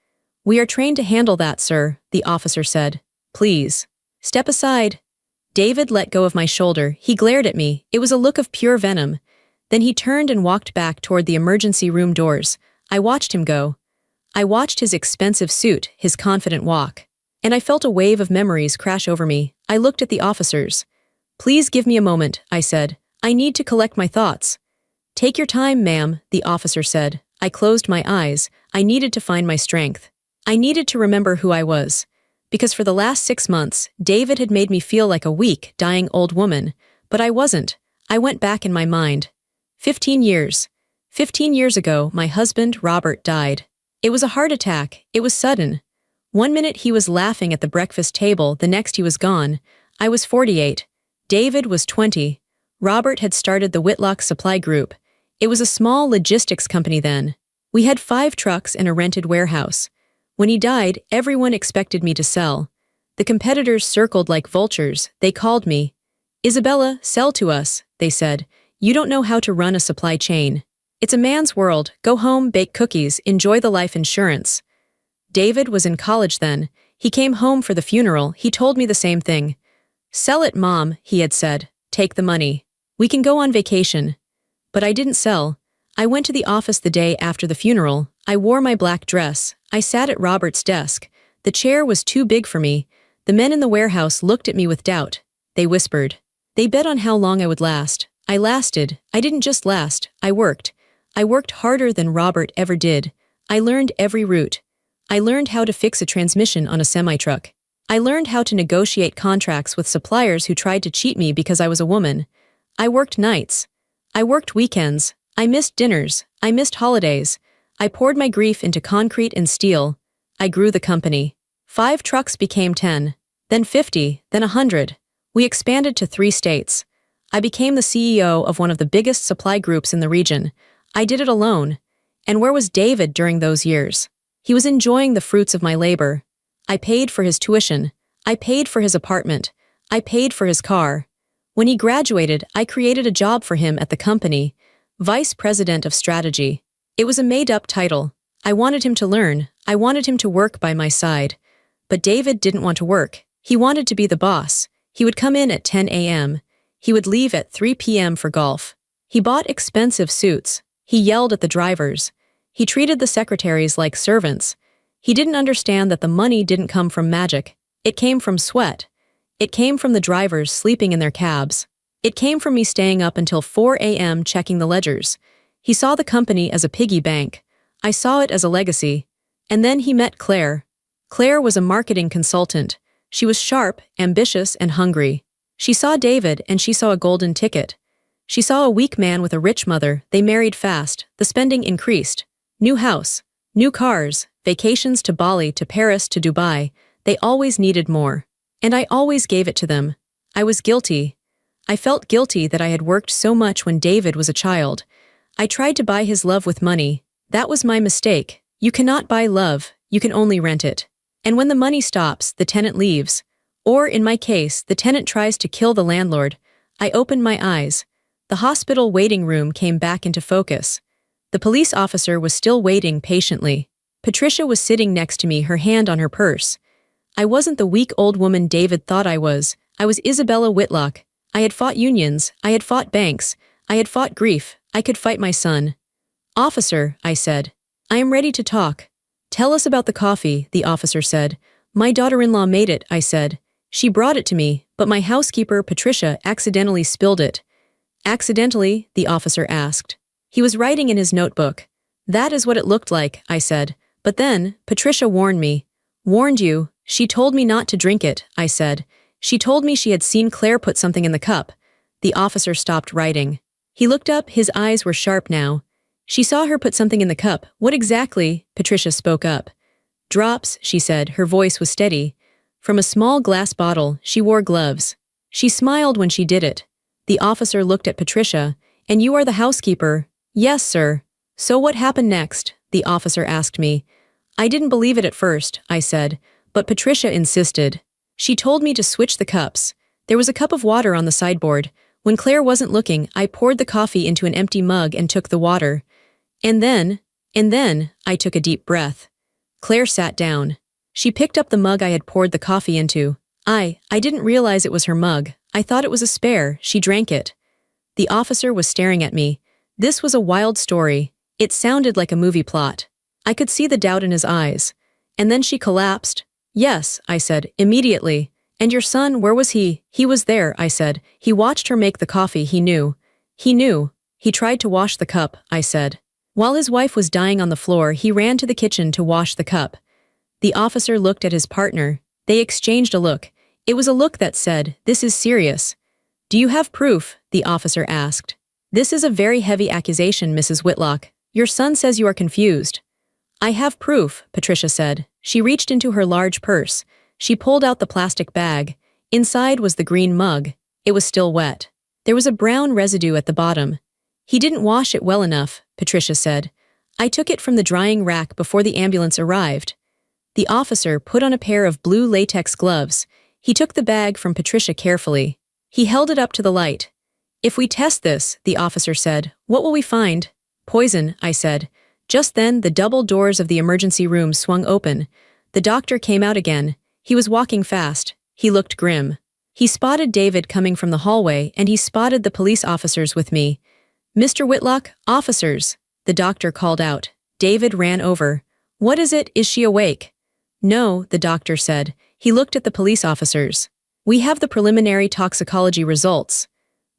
We are trained to handle that, sir, the officer said. Please. Step aside. David let go of my shoulder. He glared at me. It was a look of pure venom. Then he turned and walked back toward the emergency room doors. I watched him go. I watched his expensive suit, his confident walk. And I felt a wave of memories crash over me. I looked at the officers. Please give me a moment, I said. I need to collect my thoughts. Take your time, ma'am, the officer said. I closed my eyes. I needed to find my strength. I needed to remember who I was. Because for the last 6 months, David had made me feel like a weak, dying old woman. But I wasn't. I went back in my mind. 15 years. 15 years ago, my husband, Robert, died. It was a heart attack. It was sudden. One minute he was laughing at the breakfast table, the next he was gone. I was 48. David was 20. Robert had started the Whitlock Supply Group. It was a small logistics company then. We had 5 trucks and a rented warehouse. When he died, everyone expected me to sell. The competitors circled like vultures. They called me. Isabella, sell to us, they said. You don't know how to run a supply chain. It's a man's world. Go home, bake cookies, enjoy the life insurance. David was in college then. He came home for the funeral. He told me the same thing. Sell it, Mom, he had said. Take the money. We can go on vacation. But I didn't sell. I went to the office the day after the funeral. I wore my black dress. I sat at Robert's desk. The chair was too big for me. The men in the warehouse looked at me with doubt. They whispered. They bet on how long I would last. I lasted. I didn't just last. I worked. I worked harder than Robert ever did. I learned every route. I learned how to fix a transmission on a semi-truck. I learned how to negotiate contracts with suppliers who tried to cheat me because I was a woman. I worked nights. I worked weekends. I missed dinners. I missed holidays. I poured my grief into concrete and steel. I grew the company. 5 trucks became 10, then 50, then 100. We expanded to 3 states. I became the CEO of one of the biggest supply groups in the region. I did it alone. And where was David during those years? He was enjoying the fruits of my labor. I paid for his tuition. I paid for his apartment. I paid for his car. When he graduated, I created a job for him at the company, Vice President of Strategy. It was a made-up title. I wanted him to learn. I wanted him to work by my side. But David didn't want to work. He wanted to be the boss. He would come in at 10 a.m. He would leave at 3 p.m. for golf. He bought expensive suits. He yelled at the drivers. He treated the secretaries like servants. He didn't understand that the money didn't come from magic. It came from sweat. It came from the drivers sleeping in their cabs. It came from me staying up until 4 a.m. checking the ledgers. He saw the company as a piggy bank. I saw it as a legacy. And then he met Claire. Claire was a marketing consultant. She was sharp, ambitious, and hungry. She saw David and she saw a golden ticket. She saw a weak man with a rich mother. They married fast. The spending increased. New house, new cars, vacations to Bali, to Paris, to Dubai. They always needed more. And I always gave it to them. I was guilty. I felt guilty that I had worked so much when David was a child. I tried to buy his love with money. That was my mistake. You cannot buy love, you can only rent it. And when the money stops, the tenant leaves. Or, in my case, the tenant tries to kill the landlord. I opened my eyes. The hospital waiting room came back into focus. The police officer was still waiting patiently. Patricia was sitting next to me, her hand on her purse. I wasn't the weak old woman David thought I was. I was Isabella Whitlock. I had fought unions. I had fought banks. I had fought grief. I could fight my son. Officer, I said. I am ready to talk. Tell us about the coffee, the officer said. My daughter-in-law made it, I said. She brought it to me, but my housekeeper, Patricia, accidentally spilled it. Accidentally? The officer asked. He was writing in his notebook. That is what it looked like, I said. But then, Patricia warned me. Warned you? She told me not to drink it, I said. She told me she had seen Claire put something in the cup. The officer stopped writing. He looked up, his eyes were sharp now. She saw her put something in the cup. What exactly? Patricia spoke up. Drops, she said, her voice was steady. From a small glass bottle, she wore gloves. She smiled when she did it. The officer looked at Patricia. And you are the housekeeper? Yes, sir. So what happened next? The officer asked me. I didn't believe it at first, I said, but Patricia insisted. She told me to switch the cups. There was a cup of water on the sideboard. When Claire wasn't looking, I poured the coffee into an empty mug and took the water. And then, I took a deep breath. Claire sat down. She picked up the mug I had poured the coffee into. I didn't realize it was her mug. I thought it was a spare. She drank it. The officer was staring at me. This was a wild story. It sounded like a movie plot. I could see the doubt in his eyes. And then she collapsed. Yes, I said, immediately. And your son, where was he? He was there, I said. He watched her make the coffee, he knew. He knew. He tried to wash the cup, I said. While his wife was dying on the floor, he ran to the kitchen to wash the cup. The officer looked at his partner. They exchanged a look. It was a look that said, "This is serious." "Do you have proof?" the officer asked. "This is a very heavy accusation, Mrs. Whitlock. Your son says you are confused." "I have proof," Patricia said. She reached into her large purse. She pulled out the plastic bag. Inside was the green mug. It was still wet. There was a brown residue at the bottom. "He didn't wash it well enough," Patricia said. "I took it from the drying rack before the ambulance arrived." The officer put on a pair of blue latex gloves. He took the bag from Patricia carefully. He held it up to the light. "If we test this," the officer said, "what will we find?" "Poison," I said. Just then, the double doors of the emergency room swung open. The doctor came out again. He was walking fast. He looked grim. He spotted David coming from the hallway, and he spotted the police officers with me. "Mr. Whitlock, officers," the doctor called out. David ran over. "What is it? Is she awake?" "No," the doctor said. He looked at the police officers. "We have the preliminary toxicology results."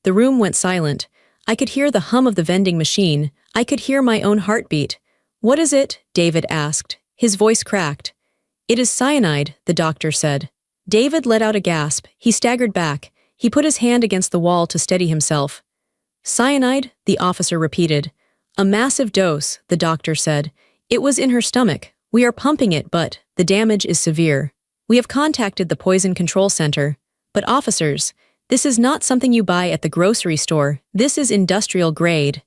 The room went silent. I could hear the hum of the vending machine. I could hear my own heartbeat. "What is it?" David asked. His voice cracked. "It is cyanide," the doctor said. David let out a gasp. He staggered back. He put his hand against the wall to steady himself. "Cyanide?" the officer repeated. "A massive dose," the doctor said. "It was in her stomach. We are pumping it, but the damage is severe. We have contacted the Poison Control Center. But officers, this is not something you buy at the grocery store. This is industrial grade."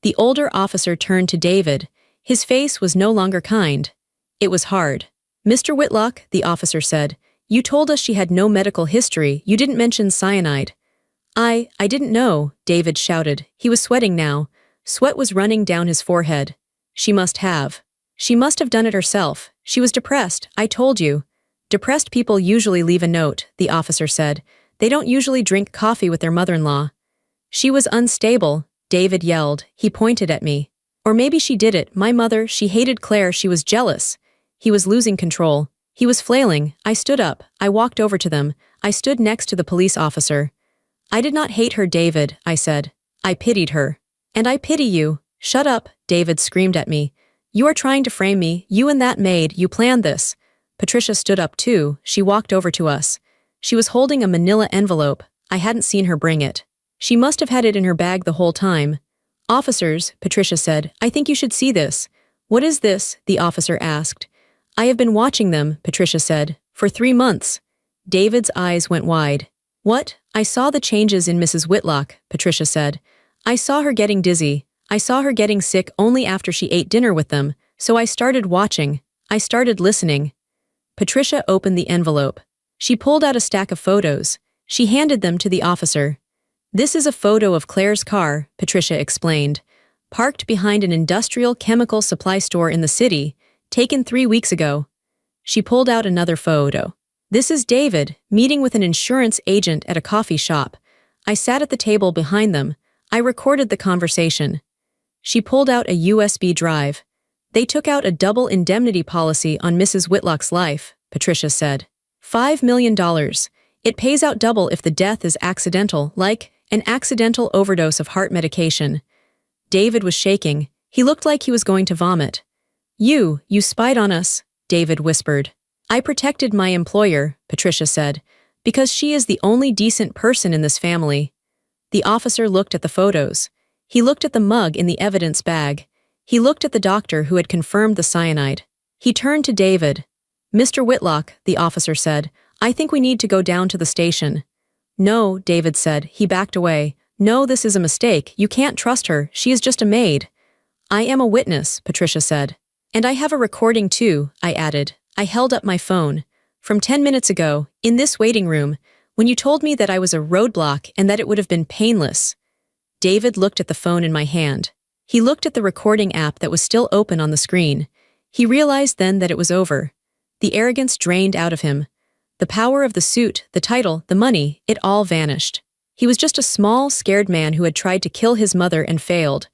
The older officer turned to David. His face was no longer kind. It was hard. "Mr. Whitlock," the officer said, "you told us she had no medical history. You didn't mention cyanide." I didn't know," David shouted. He was sweating now. Sweat was running down his forehead. "She must have. She must have done it herself. She was depressed, I told you." "Depressed people usually leave a note," the officer said. "They don't usually drink coffee with their mother-in-law." "She was unstable," David yelled. He pointed at me. "Or maybe she did it. My mother, she hated Claire. She was jealous." He was losing control. He was flailing. I stood up. I walked over to them. I stood next to the police officer. "I did not hate her, David," I said. "I pitied her." "And I pity you." "Shut up," David screamed at me. "You are trying to frame me. You and that maid, you planned this." Patricia stood up too. She walked over to us. She was holding a manila envelope. I hadn't seen her bring it. She must have had it in her bag the whole time. "Officers," Patricia said, "I think you should see this." "What is this?" the officer asked. "I have been watching them," Patricia said, "for 3 months." David's eyes went wide. "What?" "I saw the changes in Mrs. Whitlock," Patricia said. "I saw her getting dizzy. I saw her getting sick only after she ate dinner with them, so I started watching. I started listening." Patricia opened the envelope. She pulled out a stack of photos. She handed them to the officer. "This is a photo of Claire's car," Patricia explained. "Parked behind an industrial chemical supply store in the city, taken 3 weeks ago." She pulled out another photo. "This is David, meeting with an insurance agent at a coffee shop. I sat at the table behind them. I recorded the conversation." She pulled out a USB drive. "They took out a double indemnity policy on Mrs. Whitlock's life," Patricia said. $5 million. It pays out double if the death is accidental, like an accidental overdose of heart medication." David was shaking. He looked like he was going to vomit. You spied on us," David whispered. "I protected my employer," Patricia said, "because she is the only decent person in this family." The officer looked at the photos. He looked at the mug in the evidence bag. He looked at the doctor who had confirmed the cyanide. He turned to David. "Mr. Whitlock," the officer said, "I think we need to go down to the station." "No," David said. He backed away. "No, this is a mistake. You can't trust her. She is just a maid." "I am a witness," Patricia said. "And I have a recording too," I added. I held up my phone. "From 10 minutes ago, in this waiting room, When you told me that I was a roadblock and that it would have been painless. David looked at the phone in my hand. He looked at the recording app that was still open on the screen. He realized then that it was over. The arrogance drained out of him. The power of the suit, the title, the money, it all vanished. He was just a small, scared man who had tried to kill his mother and failed.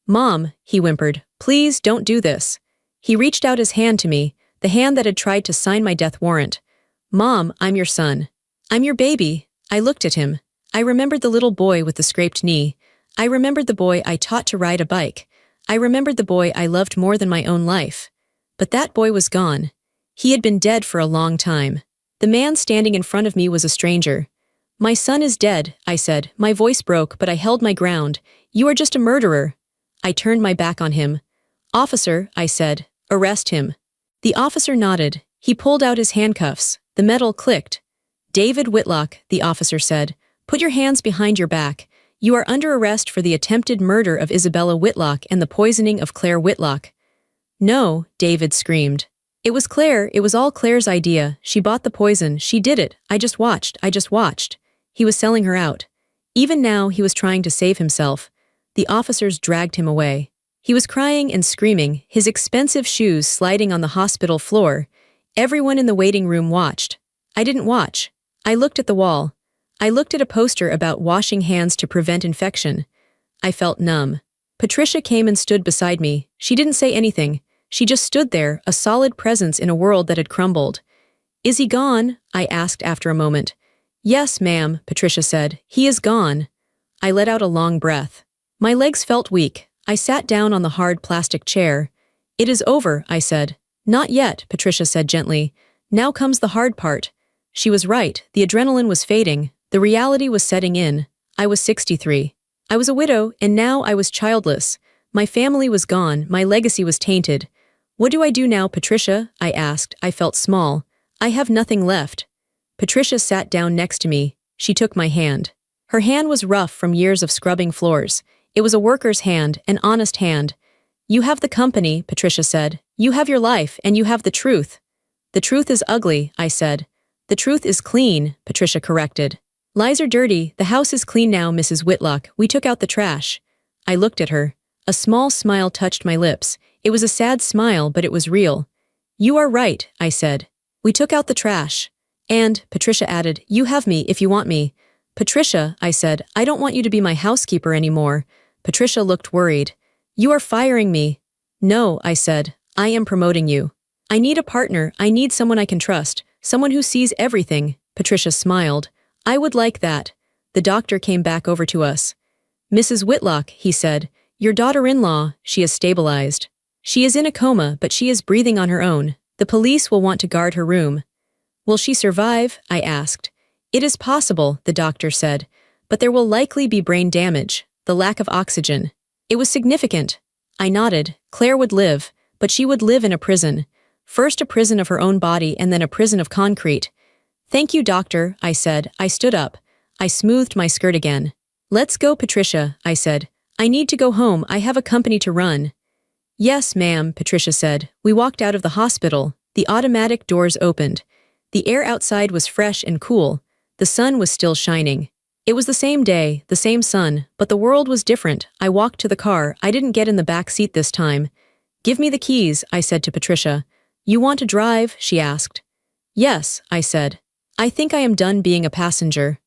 "Mom," he whimpered, "please don't do this." He reached out his hand to me, the hand that had tried to sign my death warrant. "Mom, I'm your son. I'm your baby." I looked at him. I remembered the little boy with the scraped knee. I remembered the boy I taught to ride a bike. I remembered the boy I loved more than my own life. But that boy was gone. He had been dead for a long time. The man standing in front of me was a stranger. "My son is dead," I said. My voice broke, but I held my ground. "You are just a murderer." I turned my back on him. "Officer," I said, "arrest him." The officer nodded. He pulled out his handcuffs. The metal clicked. "David Whitlock," the officer said, "put your hands behind your back. You are under arrest for the attempted murder of Isabella Whitlock and the poisoning of Claire Whitlock." "No," David screamed. "It was Claire, it was all Claire's idea. She bought the poison, she did it. I just watched. He was selling her out. Even now he was trying to save himself. The officers dragged him away. He was crying and screaming, his expensive shoes sliding on the hospital floor. Everyone in the waiting room watched. I didn't watch. I looked at the wall. I looked at a poster about washing hands to prevent infection. I felt numb. Patricia came and stood beside me. She didn't say anything. She just stood there, a solid presence in a world that had crumbled. "Is he gone?" I asked after a moment. "Yes, ma'am," Patricia said. "He is gone." I let out a long breath. My legs felt weak. I sat down on the hard plastic chair. "It is over," I said. "Not yet," Patricia said gently. "Now comes the hard part." She was right. The adrenaline was fading. The reality was setting in. I was 63. I was a widow, and now I was childless. My family was gone. My legacy was tainted. "What do I do now, Patricia?" I asked. I felt small. "I have nothing left." Patricia sat down next to me. She took my hand. Her hand was rough from years of scrubbing floors. It was a worker's hand, an honest hand. "You have the company," Patricia said. "You have your life, and you have the truth." "The truth is ugly," I said. "The truth is clean," Patricia corrected. "Lies are dirty. The house is clean now, Mrs. Whitlock. We took out the trash." I looked at her. A small smile touched my lips. It was a sad smile, but it was real. "You are right," I said. "We took out the trash." "And," Patricia added, "you have me if you want me." "Patricia," I said, "I don't want you to be my housekeeper anymore." Patricia looked worried. "You are firing me." "No," I said, "I am promoting you. I need a partner. I need someone I can trust, someone who sees everything." Patricia smiled. "I would like that." The doctor came back over to us. "Mrs. Whitlock," he said, "your daughter-in-law, she is stabilized. She is in a coma, but she is breathing on her own. The police will want to guard her room." "Will she survive?" I asked. "It is possible," the doctor said, "but there will likely be brain damage, the lack of oxygen." It was significant. I nodded. Claire would live, but she would live in a prison. First a prison of her own body and then a prison of concrete. "Thank you, doctor," I said. I stood up. I smoothed my skirt again. "Let's go, Patricia," I said. "I need to go home. I have a company to run." "Yes, ma'am," Patricia said. We walked out of the hospital. The automatic doors opened. The air outside was fresh and cool. The sun was still shining. It was the same day, the same sun, but the world was different. I walked to the car. I didn't get in the back seat this time. "Give me the keys," I said to Patricia. "You want to drive?" she asked. "Yes," I said. "I think I am done being a passenger."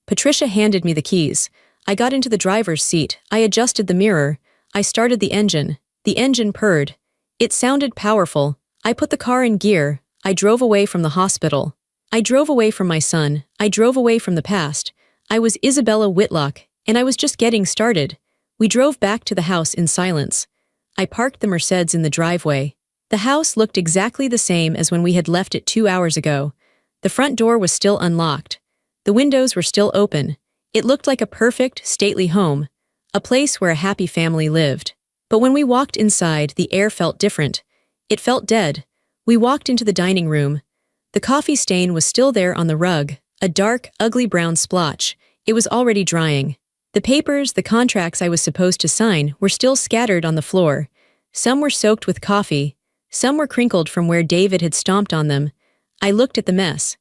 Patricia handed me the keys. I got into the driver's seat. I adjusted the mirror. I started the engine. The engine purred. It sounded powerful. I put the car in gear. I drove away from the hospital. I drove away from my son. I drove away from the past. I was Isabella Whitlock, and I was just getting started. We drove back to the house in silence. I parked the Mercedes in the driveway. The house looked exactly the same as when we had left it 2 hours ago. The front door was still unlocked. The windows were still open. It looked like a perfect, stately home, a place where a happy family lived. But when we walked inside, the air felt different. It felt dead. We walked into the dining room. The coffee stain was still there on the rug, a dark, ugly brown splotch. It was already drying. The papers, the contracts I was supposed to sign, were still scattered on the floor. Some were soaked with coffee. Some were crinkled from where David had stomped on them. I looked at the mess.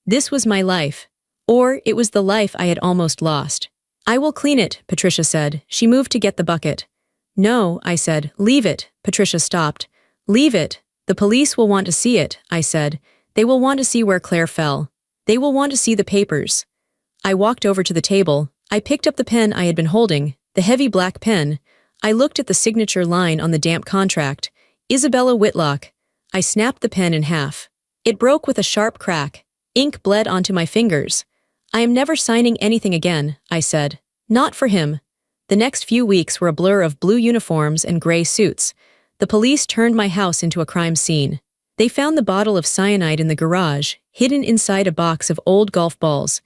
This was my life. Or it was the life I had almost lost. I will clean it, Patricia said. She moved to get the bucket. No, I said. Leave it. Patricia stopped. Leave it. The police will want to see it, I said. They will want to see where Claire fell. They will want to see the papers. I walked over to the table. I picked up the pen I had been holding, the heavy black pen. I looked at the signature line on the damp contract. Isabella Whitlock. I snapped the pen in half. It broke with a sharp crack. Ink bled onto my fingers. I am never signing anything again, I said. Not for him. The next few weeks were a blur of blue uniforms and gray suits. The police turned my house into a crime scene. They found the bottle of cyanide in the garage, hidden inside a box of old golf balls.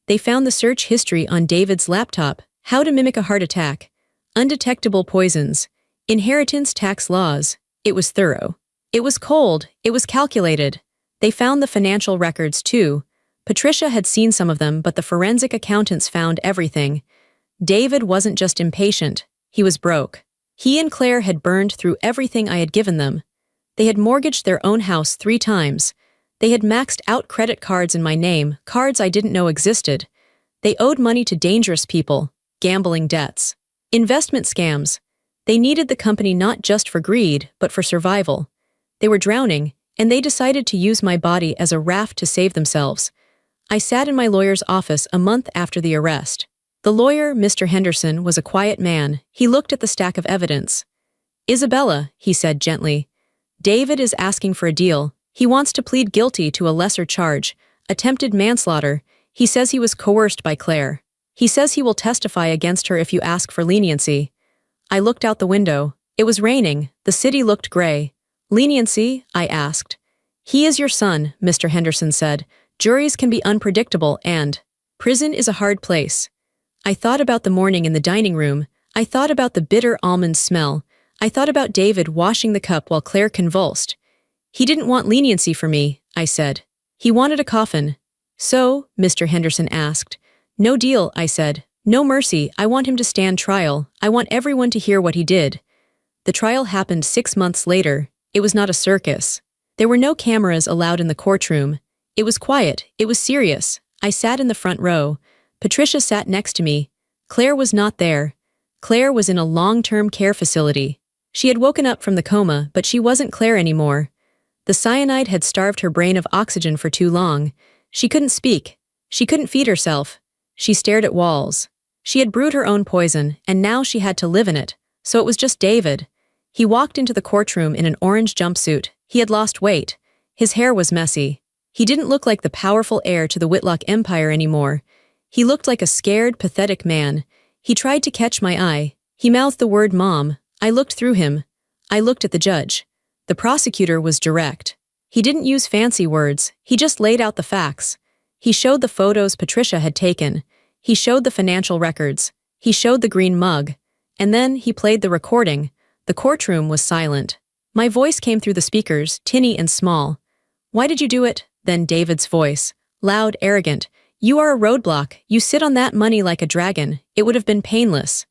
They found the search history on David's laptop, how to mimic a heart attack, undetectable poisons, inheritance tax laws. It was thorough. It was cold. It was calculated. They found the financial records, too. Patricia had seen some of them, but the forensic accountants found everything. David wasn't just impatient. He was broke. He and Claire had burned through everything I had given them. They had mortgaged their own house 3 times. They had maxed out credit cards in my name, cards I didn't know existed. They owed money to dangerous people, gambling debts, investment scams. They needed the company not just for greed, but for survival. They were drowning, and they decided to use my body as a raft to save themselves. I sat in my lawyer's office a month after the arrest. The lawyer, Mr. Henderson, was a quiet man. He looked at the stack of evidence. Isabella, he said gently, David is asking for a deal. He wants to plead guilty to a lesser charge, attempted manslaughter. He says he was coerced by Claire. He says he will testify against her if you ask for leniency. I looked out the window. It was raining. The city looked gray. Leniency? I asked. He is your son, Mr. Henderson said. Juries can be unpredictable and prison is a hard place. I thought about the morning in the dining room. I thought about the bitter almond smell. I thought about David washing the cup while Claire convulsed. He didn't want leniency for me, I said. He wanted a coffin. So, Mr. Henderson asked. No deal, I said. No mercy. I want him to stand trial. I want everyone to hear what he did. The trial happened 6 months later. It was not a circus. There were no cameras allowed in the courtroom. It was quiet. It was serious. I sat in the front row. Patricia sat next to me. Claire was not there. Claire was in a long-term care facility. She had woken up from the coma, but she wasn't Claire anymore. The cyanide had starved her brain of oxygen for too long. She couldn't speak. She couldn't feed herself. She stared at walls. She had brewed her own poison, and now she had to live in it. So it was just David. He walked into the courtroom in an orange jumpsuit. He had lost weight. His hair was messy. He didn't look like the powerful heir to the Whitlock empire anymore. He looked like a scared, pathetic man. He tried to catch my eye. He mouthed the word Mom. I looked through him. I looked at the judge. The prosecutor was direct. He didn't use fancy words. He just laid out the facts. He showed the photos Patricia had taken. He showed the financial records. He showed the green mug. And then he played the recording. The courtroom was silent. My voice came through the speakers, tinny and small. Why did you do it? Then David's voice. Loud, arrogant. You are a roadblock. You sit on that money like a dragon. It would have been painless.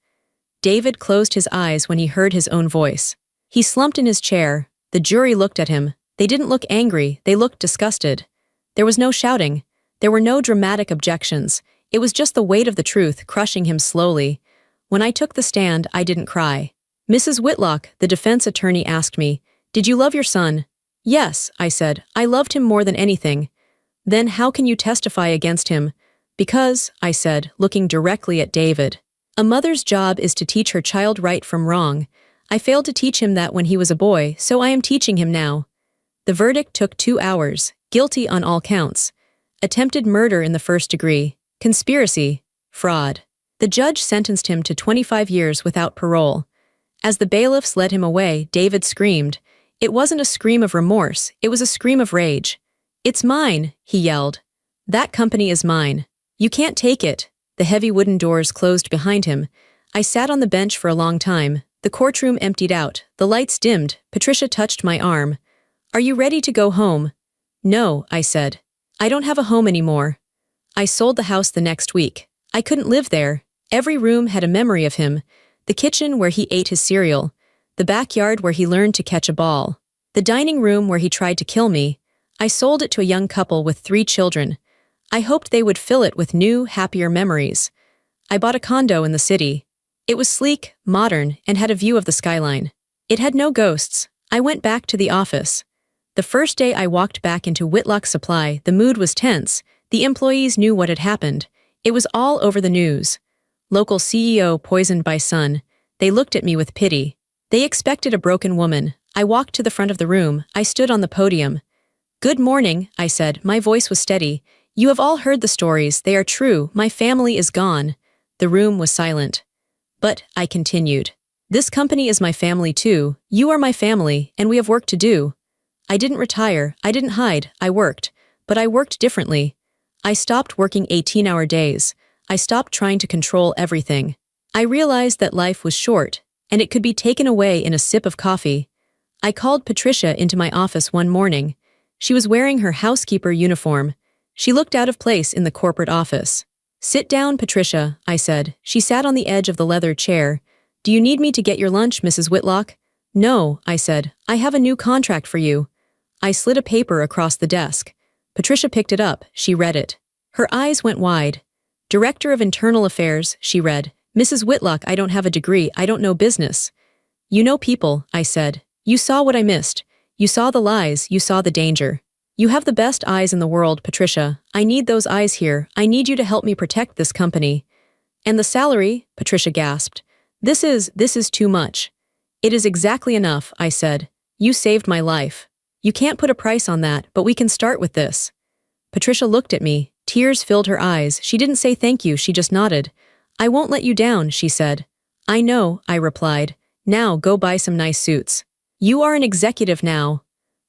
David closed his eyes when he heard his own voice. He slumped in his chair. The jury looked at him. They didn't look angry. They looked disgusted. There was no shouting. There were no dramatic objections. It was just the weight of the truth crushing him slowly. When I took the stand, I didn't cry. Mrs. Whitlock, the defense attorney, asked me, Did you love your son? Yes, I said. I loved him more than anything. Then how can you testify against him? Because, I said, looking directly at David. A mother's job is to teach her child right from wrong. I failed to teach him that when he was a boy, so I am teaching him now. The verdict took 2 hours, guilty on all counts. Attempted murder in the first degree, conspiracy, fraud. The judge sentenced him to 25 years without parole. As the bailiffs led him away, David screamed. It wasn't a scream of remorse, it was a scream of rage. It's mine, he yelled. That company is mine. You can't take it. The heavy wooden doors closed behind him. I sat on the bench for a long time. The courtroom emptied out. The lights dimmed. Patricia touched my arm. Are you ready to go home? No, I said. I don't have a home anymore. I sold the house the next week. I couldn't live there. Every room had a memory of him. The kitchen where he ate his cereal. The backyard where he learned to catch a ball. The dining room where he tried to kill me. I sold it to a young couple with 3 children. I hoped they would fill it with new, happier memories. I bought a condo in the city. It was sleek, modern, and had a view of the skyline. It had no ghosts. I went back to the office. The first day I walked back into Whitlock Supply, the mood was tense. The employees knew what had happened. It was all over the news. Local CEO poisoned by son. They looked at me with pity. They expected a broken woman. I walked to the front of the room. I stood on the podium. "Good morning," I said. My voice was steady. "You have all heard the stories. They are true. My family is gone." The room was silent. "But," I continued, "this company is my family too. You are my family, and we have work to do." I didn't retire. I didn't hide. I worked. But I worked differently. I stopped working 18-hour days. I stopped trying to control everything. I realized that life was short, and it could be taken away in a sip of coffee. I called Patricia into my office one morning. She was wearing her housekeeper uniform. She looked out of place in the corporate office. "Sit down, Patricia," I said. She sat on the edge of the leather chair. "Do you need me to get your lunch, Mrs. Whitlock?" "No," I said. "I have a new contract for you." I slid a paper across the desk. Patricia picked it up. She read it. Her eyes went wide. "Director of Internal Affairs," she read. "Mrs. Whitlock, I don't have a degree. I don't know business." "You know people," I said. "You saw what I missed. You saw the lies. You saw the danger. You have the best eyes in the world, Patricia. I need those eyes here. I need you to help me protect this company." "And the salary?" Patricia gasped. This is too much." "It is exactly enough," I said. "You saved my life. You can't put a price on that, but we can start with this." Patricia looked at me. Tears filled her eyes. She didn't say thank you, she just nodded. "I won't let you down," she said. "I know," I replied. "Now go buy some nice suits. You are an executive now."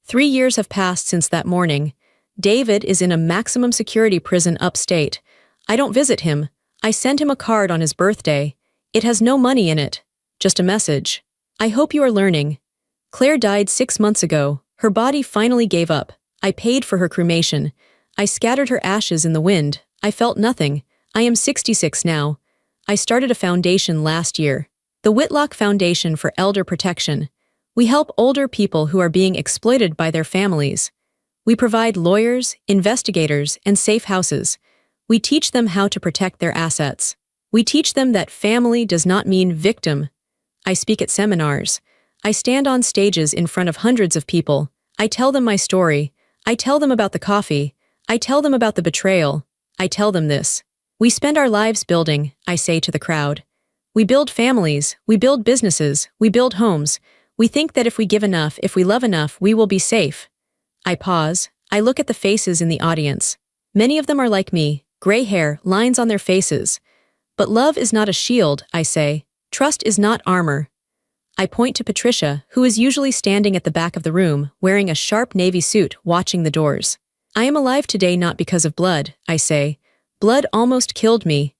3 years have passed since that morning. David is in a maximum security prison upstate. I don't visit him. I send him a card on his birthday. It has no money in it. Just a message. "I hope you are learning." Claire died 6 months ago. Her body finally gave up. I paid for her cremation. I scattered her ashes in the wind. I felt nothing. I am 66 now. I started a foundation last year. The Whitlock Foundation for Elder Protection. We help older people who are being exploited by their families. We provide lawyers, investigators, and safe houses. We teach them how to protect their assets. We teach them that family does not mean victim. I speak at seminars. I stand on stages in front of hundreds of people. I tell them my story. I tell them about the coffee. I tell them about the betrayal. I tell them this. We spend our lives building, I say to the crowd. We build families. We build businesses. We build homes. We think that if we give enough, if we love enough, we will be safe. I pause. I look at the faces in the audience. Many of them are like me, gray hair, lines on their faces. But love is not a shield, I say. Trust is not armor. I point to Patricia, who is usually standing at the back of the room, wearing a sharp navy suit, watching the doors. I am alive today not because of blood, I say. Blood almost killed me.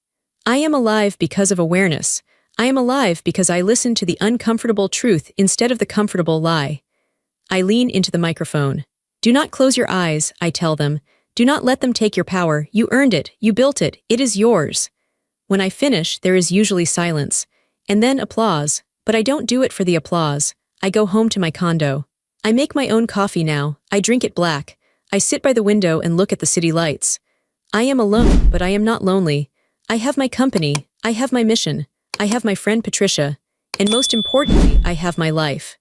I am alive because of awareness. I am alive because I listen to the uncomfortable truth instead of the comfortable lie. I lean into the microphone. Do not close your eyes, I tell them. Do not let them take your power. You earned it. You built it. It is yours. When I finish, there is usually silence. And then applause. But I don't do it for the applause. I go home to my condo. I make my own coffee now. I drink it black. I sit by the window and look at the city lights. I am alone, but I am not lonely. I have my company. I have my mission. I have my friend Patricia. And most importantly, I have my life.